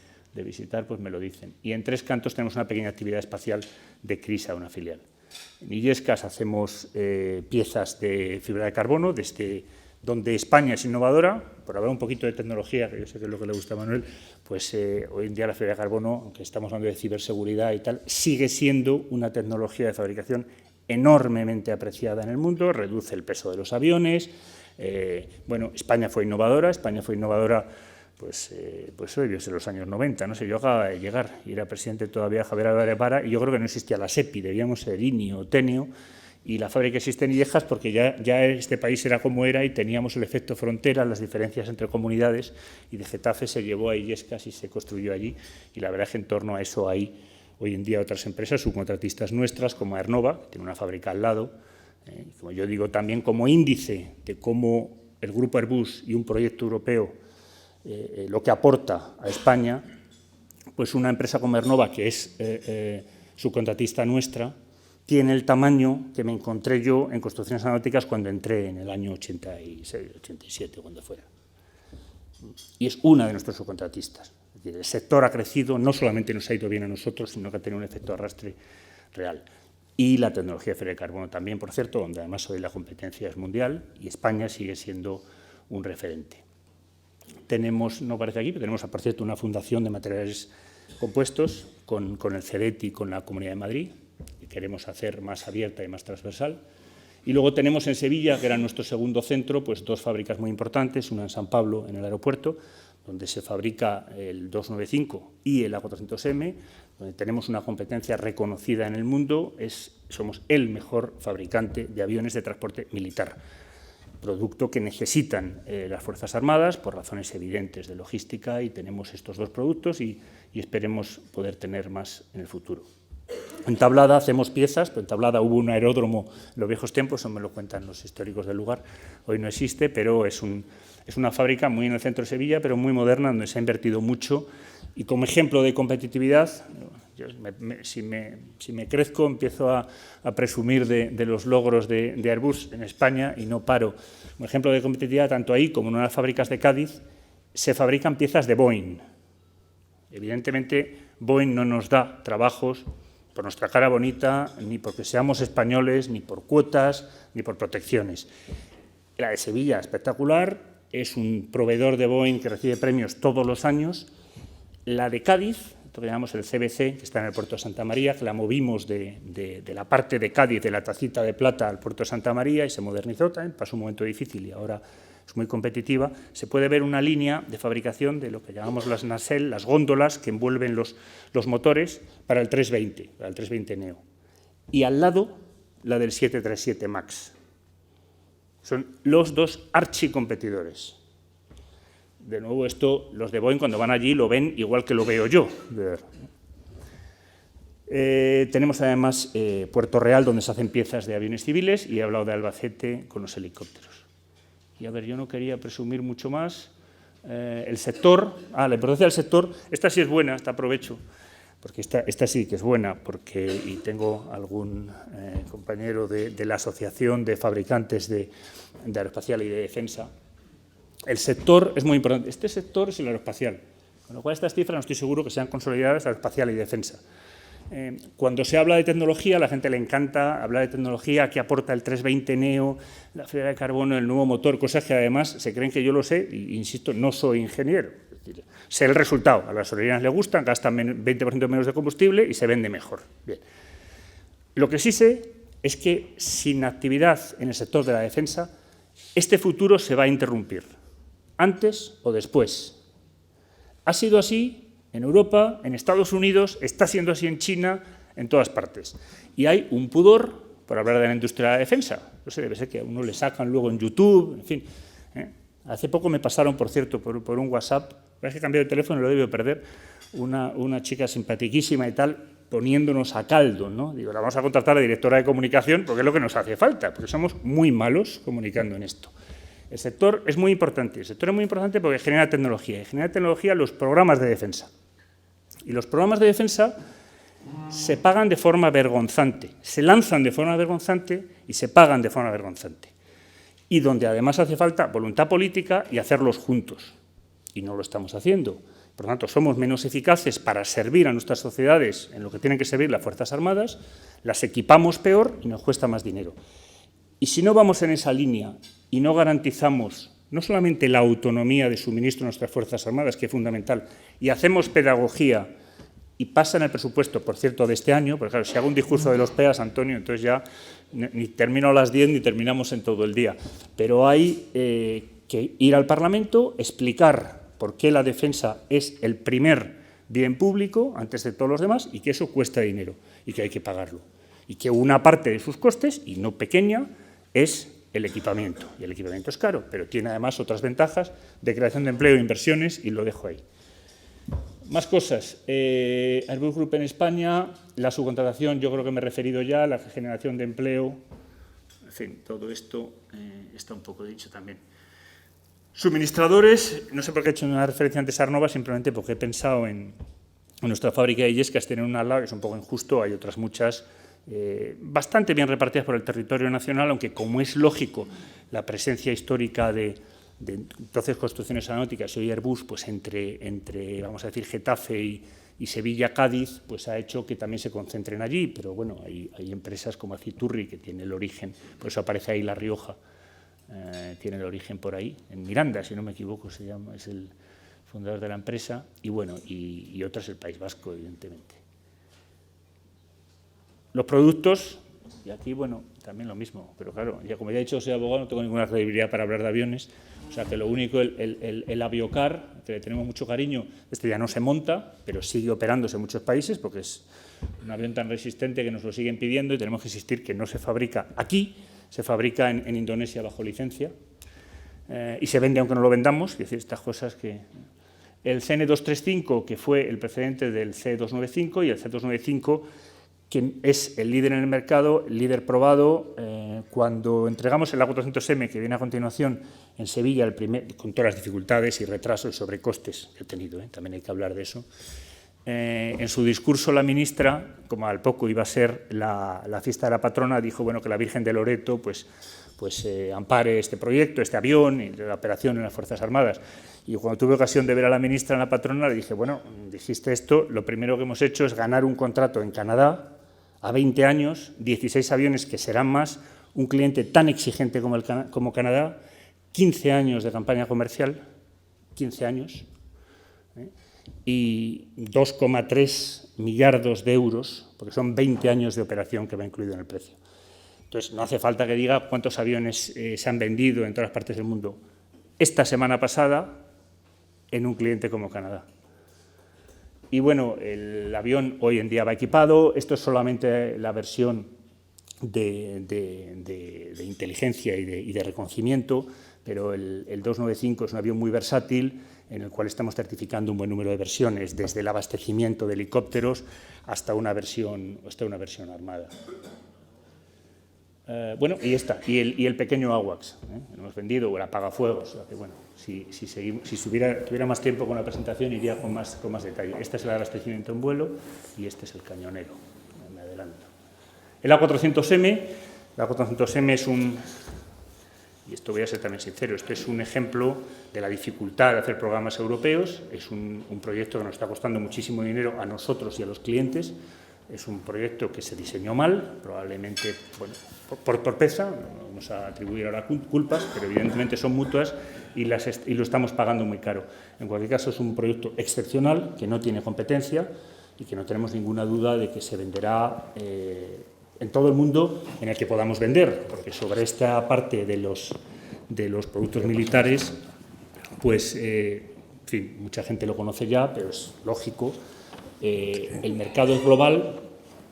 visitar, pues me lo dicen. Y en Tres Cantos tenemos una pequeña actividad espacial de CRISA, una filial. En Illescas hacemos piezas de fibra de carbono, donde España es innovadora. Por hablar un poquito de tecnología, que yo sé que es lo que le gusta a Manuel, pues hoy en día la fibra de carbono, aunque estamos hablando de ciberseguridad y tal, sigue siendo una tecnología de fabricación enormemente apreciada en el mundo, reduce el peso de los aviones. Bueno, España fue innovadora pues hoy en los años 90, no sé, yo acababa de llegar y era presidente todavía Javier Álvarez Vara y yo creo que no existía la SEPI, debíamos ser INI o TENEO, y la fábrica existe en Illescas porque ya este país era como era y teníamos el efecto frontera, las diferencias entre comunidades, y de Getafe se llevó a Illescas y se construyó allí, y la verdad es que en torno a eso hay hoy en día otras empresas subcontratistas nuestras, como Aernova, que tiene una fábrica al lado, como yo digo, también como índice de cómo el grupo Airbus y un proyecto europeo lo que aporta a España, pues una empresa como Aernova, que es subcontratista nuestra, tiene el tamaño que me encontré yo en construcciones aeronáuticas cuando entré en el año 86, 87, cuando fuera. Y es una de nuestros subcontratistas. Es decir, el sector ha crecido, no solamente nos ha ido bien a nosotros, sino que ha tenido un efecto de arrastre real. y la tecnología de fibra de carbono también, por cierto, donde además hoy la competencia es mundial y España sigue siendo un referente. Tenemos, no aparece aquí, pero tenemos, por cierto, una fundación de materiales compuestos con el CEDET y con la Comunidad de Madrid, que queremos hacer más abierta y más transversal. Y luego tenemos en Sevilla, que era nuestro segundo centro, pues 2 fábricas muy importantes, una en San Pablo, en el aeropuerto, donde se fabrica el 295 y el A400M, donde tenemos una competencia reconocida en el mundo, somos el mejor fabricante de aviones de transporte militar, producto que necesitan las Fuerzas Armadas por razones evidentes de logística, y tenemos estos 2 productos y esperemos poder tener más en el futuro. En Tablada hacemos piezas, pero en Tablada hubo un aeródromo en los viejos tiempos, eso me lo cuentan los históricos del lugar, hoy no existe, pero es una fábrica muy en el centro de Sevilla, pero muy moderna, donde se ha invertido mucho, y como ejemplo de competitividad, si me crezco empiezo a presumir de los logros de Airbus en España y no paro. Como ejemplo de competitividad, tanto ahí como en unas fábricas de Cádiz, se fabrican piezas de Boeing. Evidentemente, Boeing no nos da trabajos por nuestra cara bonita, ni porque seamos españoles, ni por cuotas, ni por protecciones. La de Sevilla, espectacular, es un proveedor de Boeing que recibe premios todos los años. La de Cádiz, lo que llamamos el CBC, que está en el puerto de Santa María, que la movimos de la parte de Cádiz, de la Tacita de Plata, al puerto de Santa María, y se modernizó también, pasó un momento difícil y ahora es muy competitiva. Se puede ver una línea de fabricación de lo que llamamos las nacelle, las góndolas que envuelven los motores para el 320, para el 320 Neo. Y al lado, la del 737 MAX. Son los 2 archicompetidores. De nuevo, esto, los de Boeing, cuando van allí, lo ven igual que lo veo yo. Tenemos además Puerto Real, donde se hacen piezas de aviones civiles, y he hablado de Albacete con los helicópteros. Y a ver, yo no quería presumir mucho más. El sector, la importancia del sector, esta sí es buena, esta aprovecho, porque esta sí que es buena, y tengo algún compañero de la Asociación de Fabricantes de Aeroespacial y de Defensa. El sector es muy importante. Este sector es el aeroespacial, con lo cual estas cifras no estoy seguro que sean consolidadas aeroespacial y defensa. Cuando se habla de tecnología, a la gente le encanta hablar de tecnología, qué aporta el 320 Neo, la fibra de carbono, el nuevo motor, cosas que además se creen que yo lo sé, e insisto, no soy ingeniero. Es decir, sé el resultado, a las aerolíneas les gustan, gastan 20% menos de combustible y se vende mejor. Bien. Lo que sí sé es que sin actividad en el sector de la defensa, este futuro se va a interrumpir, antes o después. Ha sido así en Europa, en Estados Unidos, está siendo así en China, en todas partes. Y hay un pudor por hablar de la industria de la defensa. No sé, debe ser que a uno le sacan luego en YouTube, en fin. Hace poco me pasaron, por cierto, por un WhatsApp, es que he cambiado de teléfono y lo debo perder, una chica simpaticísima y tal, poniéndonos a caldo, ¿no? Digo, la vamos a contratar a directora de comunicación porque es lo que nos hace falta, porque somos muy malos comunicando en esto. El sector es muy importante. El sector es muy importante porque genera tecnología. Y genera tecnología los programas de defensa. Y los programas de defensa se pagan de forma vergonzante. Se lanzan de forma vergonzante y se pagan de forma vergonzante. Y donde además hace falta voluntad política y hacerlos juntos. Y no lo estamos haciendo. Por lo tanto, somos menos eficaces para servir a nuestras sociedades en lo que tienen que servir las Fuerzas Armadas, las equipamos peor y nos cuesta más dinero. Y si no vamos en esa línea y no garantizamos no solamente la autonomía de suministro de nuestras Fuerzas Armadas, que es fundamental, y hacemos pedagogía, y pasa en el presupuesto, por cierto, de este año, porque claro, si hago un discurso de los PEAs, Antonio, entonces ya ni termino a las 10 ni terminamos en todo el día. Pero hay que ir al Parlamento, explicar por qué la defensa es el primer bien público antes de todos los demás y que eso cuesta dinero y que hay que pagarlo. Y que una parte de sus costes, y no pequeña, es el equipamiento. Y el equipamiento es caro, pero tiene además otras ventajas de creación de empleo e inversiones, y lo dejo ahí. Más cosas. Airbus Group en España, la subcontratación, yo creo que me he referido ya, la generación de empleo, en fin, todo esto está un poco dicho también. Suministradores, no sé por qué he hecho una referencia antes a Arnova, simplemente porque he pensado en nuestra fábrica de Illescas, tienen una al lado, que es un poco injusto, hay otras muchas, bastante bien repartidas por el territorio nacional, aunque, como es lógico, la presencia histórica de entonces Construcciones Aeronáuticas y hoy Airbus, pues entre, vamos a decir, Getafe y Sevilla-Cádiz pues ha hecho que también se concentren allí, pero bueno, hay empresas como Aciturri, que tiene el origen, por eso aparece ahí La Rioja, tiene el origen por ahí, en Miranda, si no me equivoco, se llama, es el fundador de la empresa, y bueno, y otras el País Vasco, evidentemente. Los productos, y aquí, bueno, también lo mismo, pero claro, ya como ya he dicho, soy abogado, no tengo ninguna credibilidad para hablar de aviones, o sea que lo único, el Aviocar, que le tenemos mucho cariño, este ya no se monta, pero sigue operándose en muchos países, porque es un avión tan resistente que nos lo siguen pidiendo y tenemos que insistir que no se fabrica aquí, se fabrica en Indonesia bajo licencia, y se vende aunque no lo vendamos, es decir, estas cosas que... El CN235, que fue el precedente del C295, y el C295, que es el líder en el mercado, el líder probado. Cuando entregamos el A400M, que viene a continuación en Sevilla, con todas las dificultades y retrasos y sobrecostes que ha tenido, también hay que hablar de eso, en su discurso la ministra, como al poco iba a ser la fiesta de la patrona, dijo bueno, que la Virgen de Loreto pues ampare este proyecto, este avión y la operación en las Fuerzas Armadas. Y cuando tuve ocasión de ver a la ministra en la patrona, le dije, bueno, dijiste esto, lo primero que hemos hecho es ganar un contrato en Canadá a 20 años, 16 aviones que serán más, un cliente tan exigente como Canadá, 15 años de campaña comercial, 15 años, y 2,3 millardos de euros, porque son 20 años de operación que va incluido en el precio. Entonces, no hace falta que diga cuántos aviones se han vendido en todas las partes del mundo. Esta semana pasada, en un cliente como Canadá. Y bueno, el avión hoy en día va equipado. Esto es solamente la versión de inteligencia y de reconocimiento, pero el 295 es un avión muy versátil, en el cual estamos certificando un buen número de versiones, desde el abastecimiento de helicópteros hasta una versión armada. Bueno, y el pequeño AWACS, lo hemos vendido, o el apagafuegos, o sea que bueno, si tuviera más tiempo con la presentación iría con más detalle. Este es el abastecimiento en vuelo y este es el cañonero, me adelanto. El A400M es y esto voy a ser también sincero, este es un ejemplo de la dificultad de hacer programas europeos, es un proyecto que nos está costando muchísimo dinero a nosotros y a los clientes. Es un proyecto que se diseñó mal, probablemente bueno, por torpeza, no vamos a atribuir ahora culpas, pero evidentemente son mutuas y lo estamos pagando muy caro. En cualquier caso, es un proyecto excepcional, que no tiene competencia y que no tenemos ninguna duda de que se venderá en todo el mundo en el que podamos vender, porque sobre esta parte de los productos militares, pues, en fin, mucha gente lo conoce ya, pero es lógico. El mercado es global,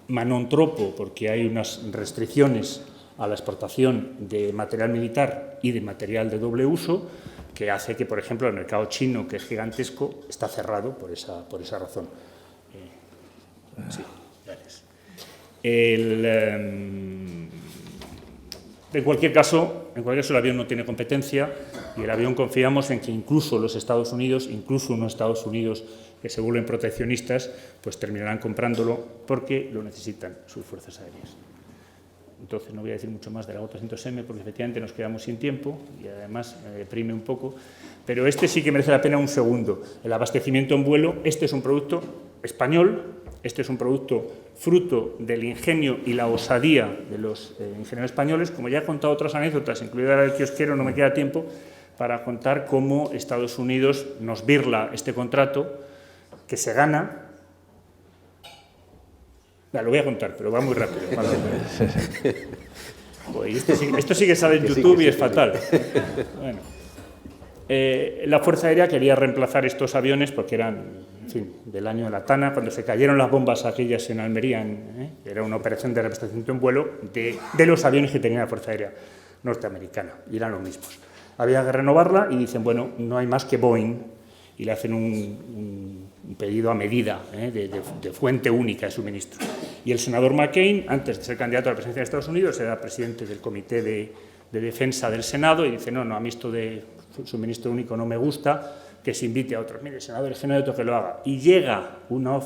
ma non troppo, porque hay unas restricciones a la exportación de material militar y de material de doble uso, que hace que, por ejemplo, el mercado chino, que es gigantesco, está cerrado por esa razón. Sí, gracias. En cualquier caso, el avión no tiene competencia y el avión confiamos en que incluso unos Estados Unidos que se vuelven proteccionistas, pues terminarán comprándolo porque lo necesitan sus fuerzas aéreas. Entonces, no voy a decir mucho más del A400M porque efectivamente nos quedamos sin tiempo y además me deprime un poco, pero este sí que merece la pena un segundo. El abastecimiento en vuelo, este es un producto español, este es un producto fruto del ingenio y la osadía de los ingenieros españoles. Como ya he contado otras anécdotas, incluida la del kiosquero, no me queda tiempo para contar cómo Estados Unidos nos birla este contrato que se gana. Lo voy a contar, pero va muy rápido. Esto sí que sale en YouTube y es fatal. Bueno, la Fuerza Aérea quería reemplazar estos aviones porque eran, en fin, del año de la Tana, cuando se cayeron las bombas aquellas en Almería, era una operación de reabastecimiento en vuelo de los aviones que tenía la Fuerza Aérea norteamericana, y eran los mismos. Había que renovarla y dicen, bueno, no hay más que Boeing, y le hacen un pedido a medida de fuente única de suministro. Y el senador McCain, antes de ser candidato a la presidencia de Estados Unidos, era presidente del Comité de Defensa del Senado y dice, no, a mí esto de suministro único no me gusta, que se invite a otros. Mire, senador, el general que lo haga. Y llega una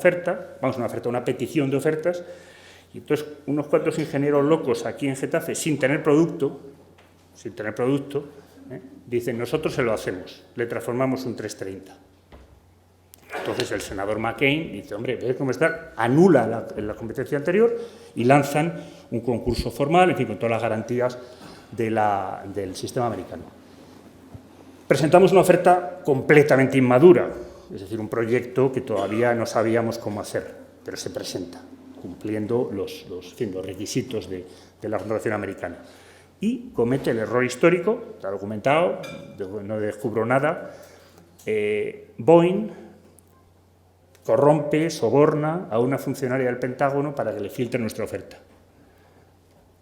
petición de ofertas, y entonces unos cuantos ingenieros locos aquí en Getafe, sin tener producto, dicen, nosotros se lo hacemos, le transformamos un 330. Entonces el senador McCain dice, hombre, ¿ves cómo está? Anula la competencia anterior y lanzan un concurso formal, en fin, con todas las garantías del sistema americano. Presentamos una oferta completamente inmadura, es decir, un proyecto que todavía no sabíamos cómo hacer, pero se presenta, cumpliendo los requisitos de la Fundación Americana. Y comete el error histórico, está documentado, no descubro nada. Boeing corrompe, soborna a una funcionaria del Pentágono para que le filtre nuestra oferta.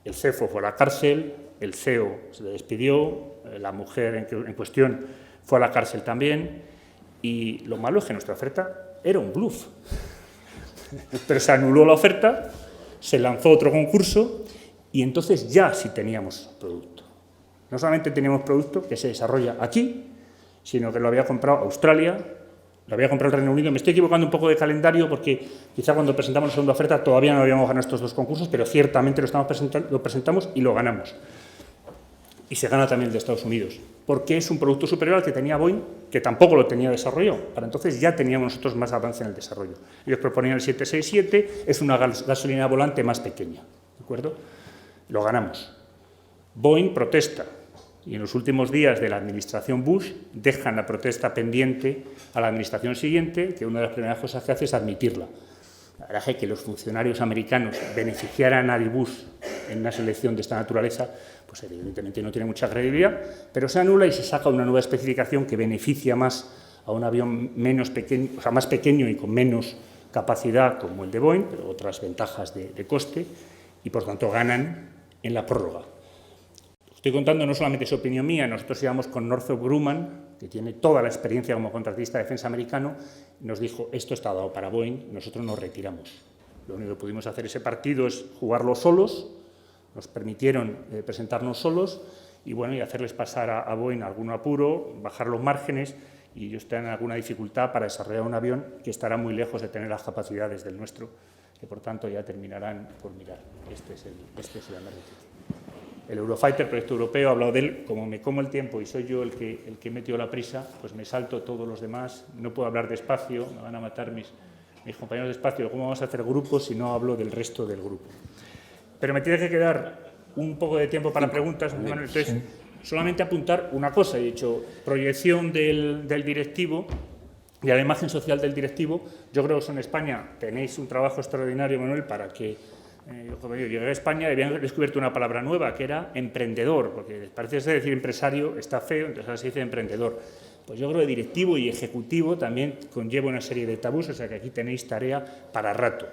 El CFO fue a la cárcel, el CEO se le despidió, la mujer en cuestión fue a la cárcel también, y lo malo es que nuestra oferta era un bluff. Pero se anuló la oferta, se lanzó otro concurso y entonces ya sí teníamos producto. No solamente teníamos producto que se desarrolla aquí, sino que lo había comprado Australia, lo había comprado el Reino Unido. Me estoy equivocando un poco de calendario porque quizá cuando presentamos la segunda oferta todavía no habíamos ganado estos dos concursos, pero ciertamente lo presentamos y lo ganamos. Y se gana también el de Estados Unidos, porque es un producto superior al que tenía Boeing, que tampoco lo tenía desarrollado. Para entonces ya teníamos nosotros más avance en el desarrollo. Ellos proponían el 767, es una gasolina volante más pequeña, ¿de acuerdo? Lo ganamos. Boeing protesta, y en los últimos días de la administración Bush dejan la protesta pendiente a la administración siguiente, que una de las primeras cosas que hace es admitirla. La verdad es que los funcionarios americanos beneficiaran a Bush en una selección de esta naturaleza, pues evidentemente no tiene mucha credibilidad, pero se anula y se saca una nueva especificación que beneficia más a un avión menos pequeño, o sea, más pequeño y con menos capacidad como el de Boeing, pero otras ventajas de coste, y por tanto ganan en la prórroga. Estoy contando no solamente su opinión mía, nosotros íbamos con Northrop Grumman, que tiene toda la experiencia como contratista de defensa americano, nos dijo, esto está dado para Boeing, nosotros nos retiramos. Lo único que pudimos hacer ese partido es jugarlo solos, nos permitieron presentarnos solos y, bueno, y hacerles pasar a Boeing algún apuro, bajar los márgenes, y ellos tendrán alguna dificultad para desarrollar un avión que estará muy lejos de tener las capacidades del nuestro, que por tanto ya terminarán por mirar. Este es el American. El Eurofighter, proyecto europeo, he hablado de él, como me como el tiempo y soy yo el que metió la prisa, pues me salto todos los demás, no puedo hablar despacio, me van a matar mis compañeros despacio, ¿cómo vamos a hacer grupos si no hablo del resto del grupo? Pero me tiene que quedar un poco de tiempo para preguntas, entonces solamente apuntar una cosa, he dicho, proyección del directivo y a la imagen social del directivo. Yo creo que en España tenéis un trabajo extraordinario, Manuel, para que yo llegué a España y había descubierto una palabra nueva, que era emprendedor, porque parece ser decir empresario está feo, entonces ahora se dice emprendedor. Pues yo creo que directivo y ejecutivo también conlleva una serie de tabús, o sea que aquí tenéis tarea para rato.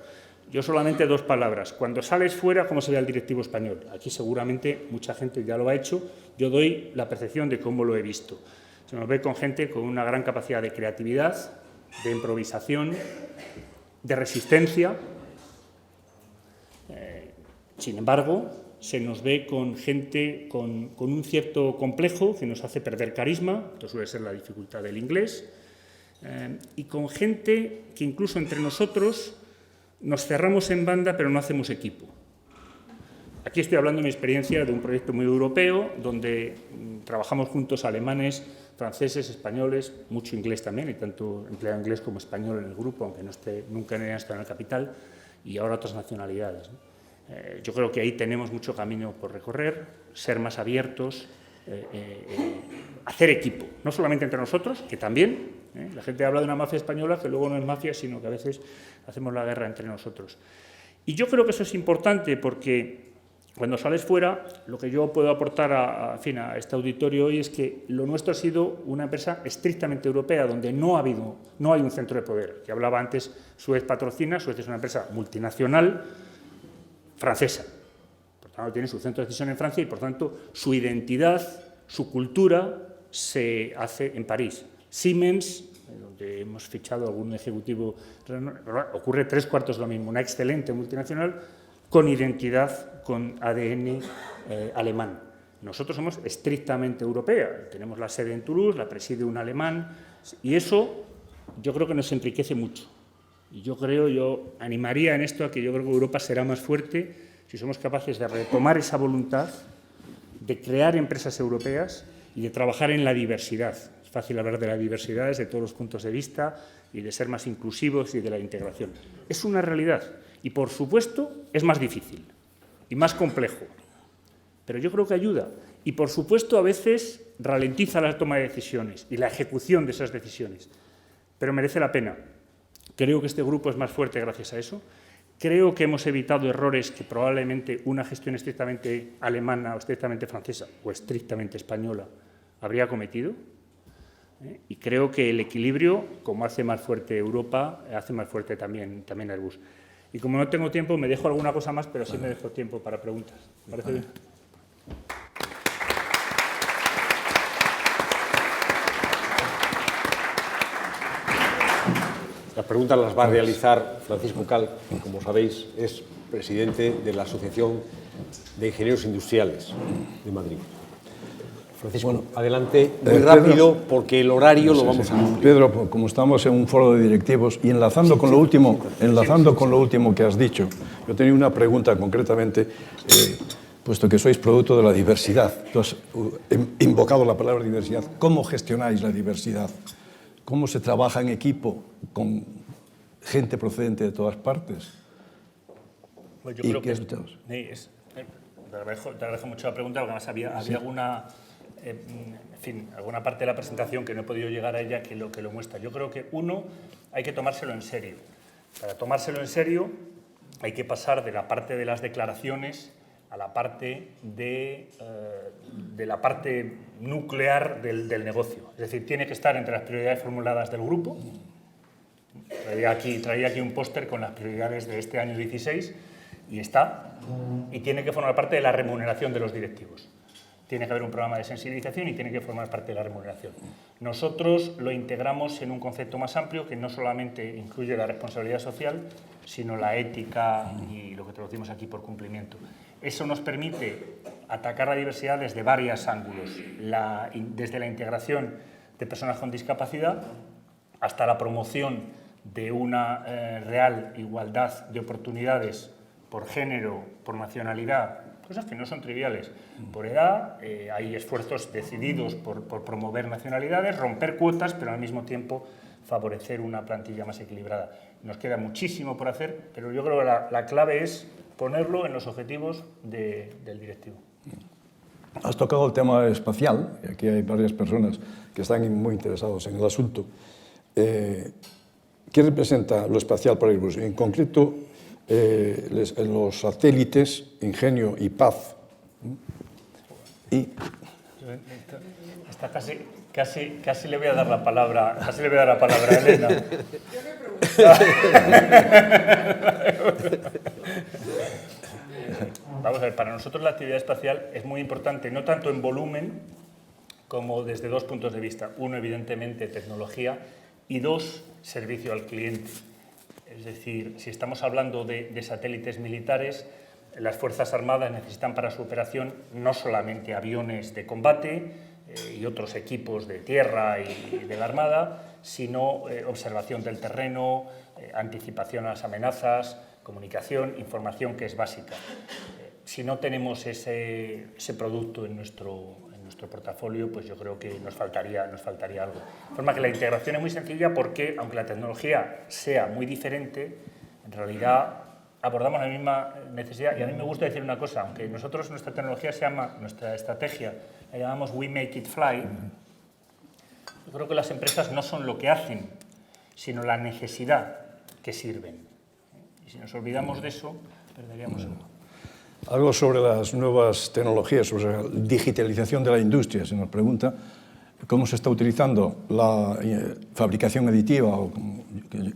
Yo solamente dos palabras. Cuando sales fuera, ¿cómo se ve el directivo español? Aquí seguramente mucha gente ya lo ha hecho. Yo doy la percepción de cómo lo he visto. Se nos ve con gente con una gran capacidad de creatividad, de improvisación, de resistencia. Sin embargo, se nos ve con gente con un cierto complejo que nos hace perder carisma, esto suele ser la dificultad del inglés, y con gente que incluso entre nosotros nos cerramos en banda pero no hacemos equipo. Aquí estoy hablando de mi experiencia de un proyecto muy europeo, donde trabajamos juntos alemanes, franceses, españoles, mucho inglés también, y tanto empleado inglés como español en el grupo, aunque nunca haya estado en el capital, y ahora otras nacionalidades, ¿no? Yo creo que ahí tenemos mucho camino por recorrer, ser más abiertos, hacer equipo, no solamente entre nosotros, que también, la gente habla de una mafia española que luego no es mafia, sino que a veces hacemos la guerra entre nosotros. Y yo creo que eso es importante porque cuando sales fuera, lo que yo puedo aportar a este auditorio hoy es que lo nuestro ha sido una empresa estrictamente europea, donde no hay un centro de poder. Que hablaba antes, Suez patrocina, Suez es una empresa multinacional, francesa. Por tanto, tiene su centro de decisión en Francia y, por tanto, su identidad, su cultura se hace en París. Siemens, donde hemos fichado algún ejecutivo, ocurre 3/4 lo mismo, una excelente multinacional con identidad, con ADN alemán. Nosotros somos estrictamente europea, tenemos la sede en Toulouse, la preside un alemán, y eso yo creo que nos enriquece mucho. Y yo animaría en esto a que yo creo que Europa será más fuerte si somos capaces de retomar esa voluntad de crear empresas europeas y de trabajar en la diversidad. fácil hablar de la diversidad desde todos los puntos de vista y de ser más inclusivos y de la integración. Es una realidad y, por supuesto, es más difícil y más complejo, pero yo creo que ayuda y, por supuesto, a veces ralentiza la toma de decisiones y la ejecución de esas decisiones, pero merece la pena. Creo que este grupo es más fuerte gracias a eso. Creo que hemos evitado errores que probablemente una gestión estrictamente alemana o estrictamente francesa o estrictamente española habría cometido. Y creo que el equilibrio, como hace más fuerte Europa, hace más fuerte también Airbus. Y como no tengo tiempo, me dejo alguna cosa más, pero sí me dejo tiempo para preguntas. ¿Parece bien? Las preguntas las va a realizar Francisco Cal, que, como sabéis, es presidente de la Asociación de Ingenieros Industriales de Madrid. Francisco, bueno, adelante, muy rápido, porque el horario lo vamos a cumplir. Pedro, como estamos en un foro de directivos y enlazando con lo último que has dicho, yo tenía una pregunta concretamente, puesto que sois producto de la diversidad. Tú has invocado la palabra diversidad. ¿Cómo gestionáis la diversidad? ¿Cómo se trabaja en equipo con gente procedente de todas partes? Pues yo creo que te agradezco mucho la pregunta, porque además había alguna, alguna parte de la presentación que no he podido llegar a ella que lo muestra. Yo creo que, uno, hay que tomárselo en serio. Para tomárselo en serio hay que pasar de la parte de las declaraciones a la parte de la parte nuclear del negocio. Es decir, tiene que estar entre las prioridades formuladas del grupo. Traía aquí un póster con las prioridades de este año 16 y está. Y tiene que formar parte de la remuneración de los directivos. Tiene que haber un programa de sensibilización y tiene que formar parte de la remuneración. Nosotros lo integramos en un concepto más amplio que no solamente incluye la responsabilidad social, sino la ética y lo que traducimos aquí por cumplimiento. Eso nos permite atacar la diversidad desde varios ángulos, desde la integración de personas con discapacidad hasta la promoción de una real igualdad de oportunidades por género, por nacionalidad, cosas que no son triviales, por edad. Hay esfuerzos decididos por promover nacionalidades, romper cuotas, pero al mismo tiempo favorecer una plantilla más equilibrada. Nos queda muchísimo por hacer, pero yo creo que la clave es ponerlo en los objetivos del directivo. Has tocado el tema espacial, y aquí hay varias personas que están muy interesados en el asunto. ¿Qué representa lo espacial para Airbus? En concreto, los satélites Ingenio y Paz. Está casi le voy a dar la palabra, a Elena. Yo le pregunto. Vamos a ver, para nosotros la actividad espacial es muy importante, no tanto en volumen como desde dos puntos de vista. Uno, evidentemente, tecnología, y dos, servicio al cliente. Es decir, si estamos hablando de satélites militares, las Fuerzas Armadas necesitan para su operación no solamente aviones de combate y otros equipos de tierra y de la Armada, sino observación del terreno, anticipación a las amenazas, comunicación, información que es básica. Si no tenemos ese producto en nuestro portafolio, pues yo creo que nos faltaría algo. De forma que la integración es muy sencilla porque, aunque la tecnología sea muy diferente, en realidad abordamos la misma necesidad. Y a mí me gusta decir una cosa, aunque nosotros nuestra estrategia la llamamos We Make It Fly, yo creo que las empresas no son lo que hacen, sino la necesidad que sirven. Y si nos olvidamos de eso, perderíamos algo. Algo sobre las nuevas tecnologías, sobre la digitalización de la industria. Se nos pregunta cómo se está utilizando la fabricación aditiva, o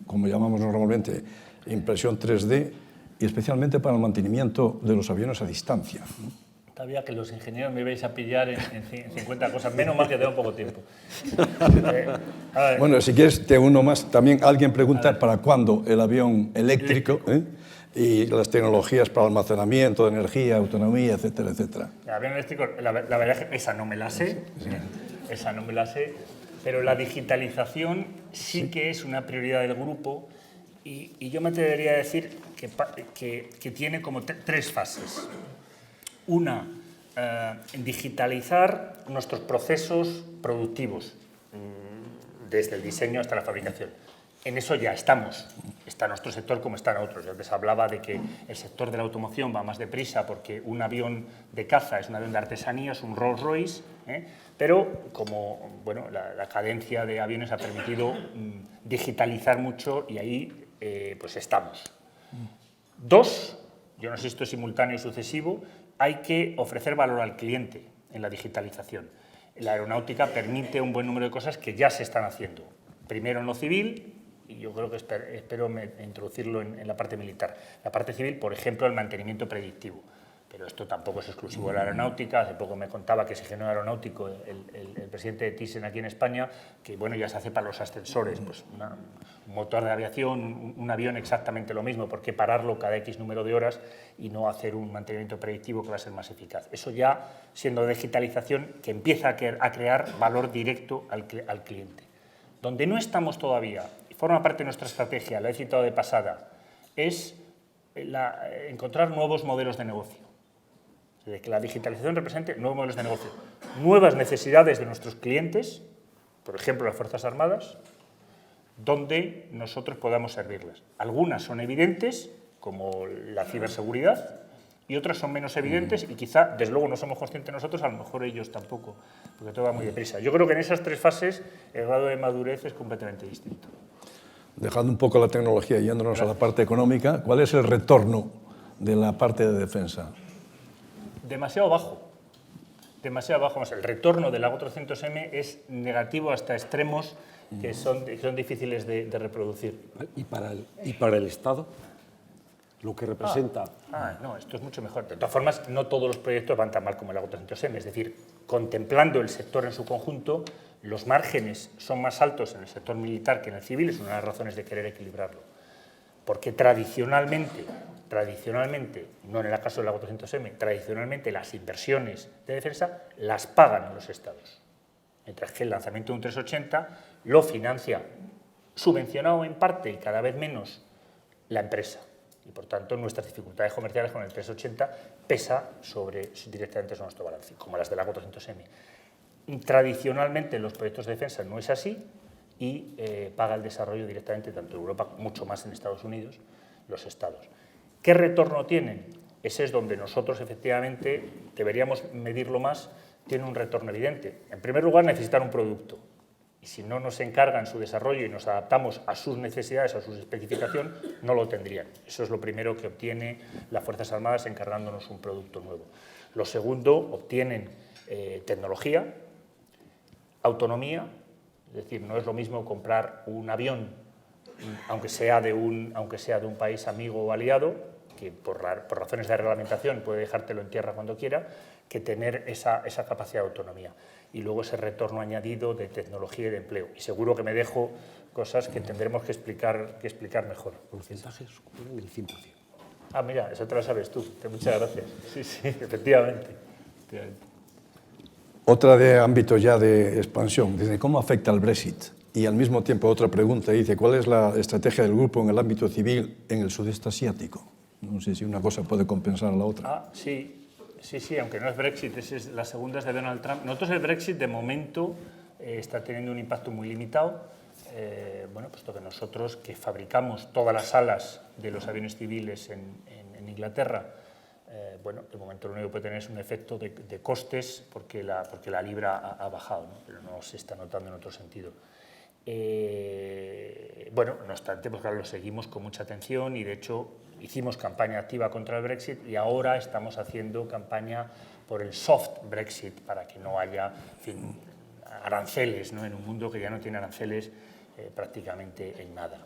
como llamamos normalmente, impresión 3D, y especialmente para el mantenimiento de los aviones a distancia. Sabía que los ingenieros me ibais a pillar en 50 cosas, menos mal que tengo poco tiempo. Bueno, si quieres, te uno más. También alguien pregunta para cuándo el avión eléctrico. Y las tecnologías para almacenamiento de energía, autonomía, etcétera, etcétera. El avión eléctrico, la verdad es que esa no me la sé, pero la digitalización sí que es una prioridad del grupo y yo me atrevería a decir que tiene como tres fases. Una, digitalizar nuestros procesos productivos, desde el diseño hasta la fabricación. En eso ya estamos. Está nuestro sector como están otros. Yo antes hablaba de que el sector de la automoción va más deprisa porque un avión de caza es un avión de artesanía, es un Rolls Royce, pero como bueno, la cadencia de aviones ha permitido digitalizar mucho y ahí pues estamos. Dos, yo no sé si esto es simultáneo o sucesivo, hay que ofrecer valor al cliente en la digitalización. La aeronáutica permite un buen número de cosas que ya se están haciendo. Primero en lo civil, y yo creo que espero introducirlo en la parte militar. La parte civil, por ejemplo, el mantenimiento predictivo. Pero esto tampoco es exclusivo de la aeronáutica. Hace poco me contaba que ese ingeniero aeronáutico, el presidente de Thyssen aquí en España, que bueno, ya se hace para los ascensores. Pues un motor de aviación, un avión exactamente lo mismo. ¿Por qué pararlo cada X número de horas y no hacer un mantenimiento predictivo que va a ser más eficaz? Eso ya, siendo digitalización, que empieza a crear valor directo al cliente. Donde no estamos todavía, y forma parte de nuestra estrategia, la he citado de pasada, es encontrar nuevos modelos de negocio. De que la digitalización represente nuevos modelos de negocio, nuevas necesidades de nuestros clientes, por ejemplo las Fuerzas Armadas, donde nosotros podamos servirlas. Algunas son evidentes, como la ciberseguridad, y otras son menos evidentes y quizá, desde luego, no somos conscientes nosotros, a lo mejor ellos tampoco, porque todo va muy deprisa. Yo creo que en esas tres fases el grado de madurez es completamente distinto. Dejando un poco la tecnología y yéndonos a la parte económica, ¿cuál es el retorno de la parte de defensa? Demasiado bajo. Demasiado bajo. El retorno del A400M es negativo hasta extremos que son difíciles de reproducir. ¿Y para el Estado? Lo que representa... No, esto es mucho mejor. De todas formas, no todos los proyectos van tan mal como el A400M. Es decir, contemplando el sector en su conjunto, los márgenes son más altos en el sector militar que en el civil. Es una de las razones de querer equilibrarlo. Porque tradicionalmente, no en el caso del A400M, tradicionalmente las inversiones de defensa las pagan los estados. Mientras que el lanzamiento de un 380 lo financia, subvencionado en parte y cada vez menos, la empresa. Y por tanto nuestras dificultades comerciales con el 380 pesa directamente sobre nuestro balance, como las del A400M. Tradicionalmente en los proyectos de defensa no es así y paga el desarrollo directamente, tanto en Europa, mucho más en Estados Unidos, los estados. ¿Qué retorno tienen? Ese es donde nosotros efectivamente deberíamos medirlo más, tiene un retorno evidente. En primer lugar, necesitan un producto. Y si no nos encargan su desarrollo y nos adaptamos a sus necesidades, a su especificación, no lo tendrían. Eso es lo primero que obtiene las Fuerzas Armadas encargándonos un producto nuevo. Lo segundo, obtienen tecnología, autonomía, es decir, no es lo mismo comprar un avión, aunque sea de un país amigo o aliado, que por razones de reglamentación puede dejártelo en tierra cuando quiera, que tener esa capacidad de autonomía. Y luego ese retorno añadido de tecnología y de empleo. Y seguro que me dejo cosas que tendremos que explicar mejor. Porcentajes superan el 100%. Mira, eso te lo sabes tú. Muchas gracias. Sí, efectivamente. Otra de ámbito ya de expansión. Dice, ¿cómo afecta el Brexit? Y al mismo tiempo otra pregunta. Dice, ¿cuál es la estrategia del grupo en el ámbito civil en el sudeste asiático? No sé si una cosa puede compensar a la otra. Sí, aunque no es Brexit, es la segunda es de Donald Trump. Nosotros el Brexit de momento está teniendo un impacto muy limitado. Puesto que nosotros que fabricamos todas las alas de los aviones civiles en Inglaterra, de momento lo único que puede tener es un efecto de costes porque la libra ha bajado, ¿no? Pero no se está notando en otro sentido. No obstante, pues claro, lo seguimos con mucha atención y de hecho hicimos campaña activa contra el Brexit y ahora estamos haciendo campaña por el soft Brexit para que no haya aranceles, ¿no? En un mundo que ya no tiene aranceles prácticamente en nada.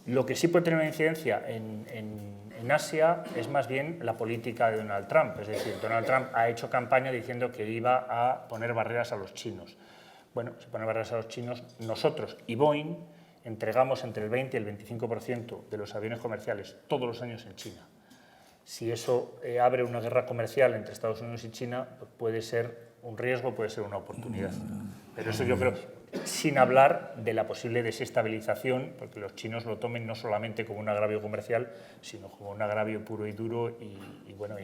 Lo que sí puede tener una incidencia en Asia es más bien la política de Donald Trump. Es decir, Donald Trump ha hecho campaña diciendo que iba a poner barreras a los chinos. Bueno, se ponen barreras a los chinos. Nosotros y Boeing entregamos entre el 20 y el 25% de los aviones comerciales todos los años en China. Si eso abre una guerra comercial entre Estados Unidos y China, puede ser un riesgo, puede ser una oportunidad. Pero eso yo creo, sin hablar de la posible desestabilización, porque los chinos lo tomen no solamente como un agravio comercial, sino como un agravio puro y duro y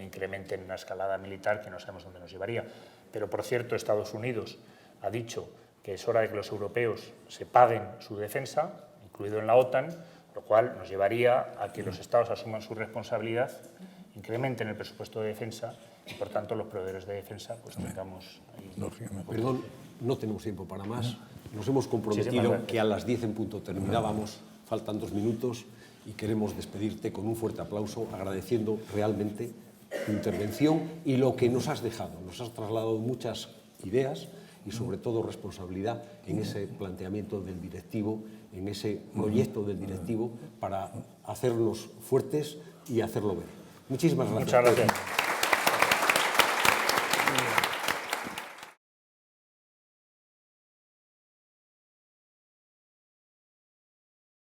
incrementen una escalada militar que no sabemos dónde nos llevaría. Pero, por cierto, Estados Unidos ha dicho que es hora de que los europeos se paguen su defensa, incluido en la OTAN, lo cual nos llevaría a que los Estados asuman su responsabilidad, incrementen el presupuesto de defensa y, por tanto, los proveedores de defensa pues tengamos ahí. Perdón, no tenemos tiempo para más. Nos hemos comprometido que a las 10 en punto terminábamos. Faltan 2 minutos y queremos despedirte con un fuerte aplauso, agradeciendo realmente tu intervención y lo que nos has dejado. Nos has trasladado muchas ideas y, sobre todo, responsabilidad en ese planteamiento del directivo, en ese proyecto del directivo para hacernos fuertes y hacerlo ver. Muchísimas gracias. Muchas gracias.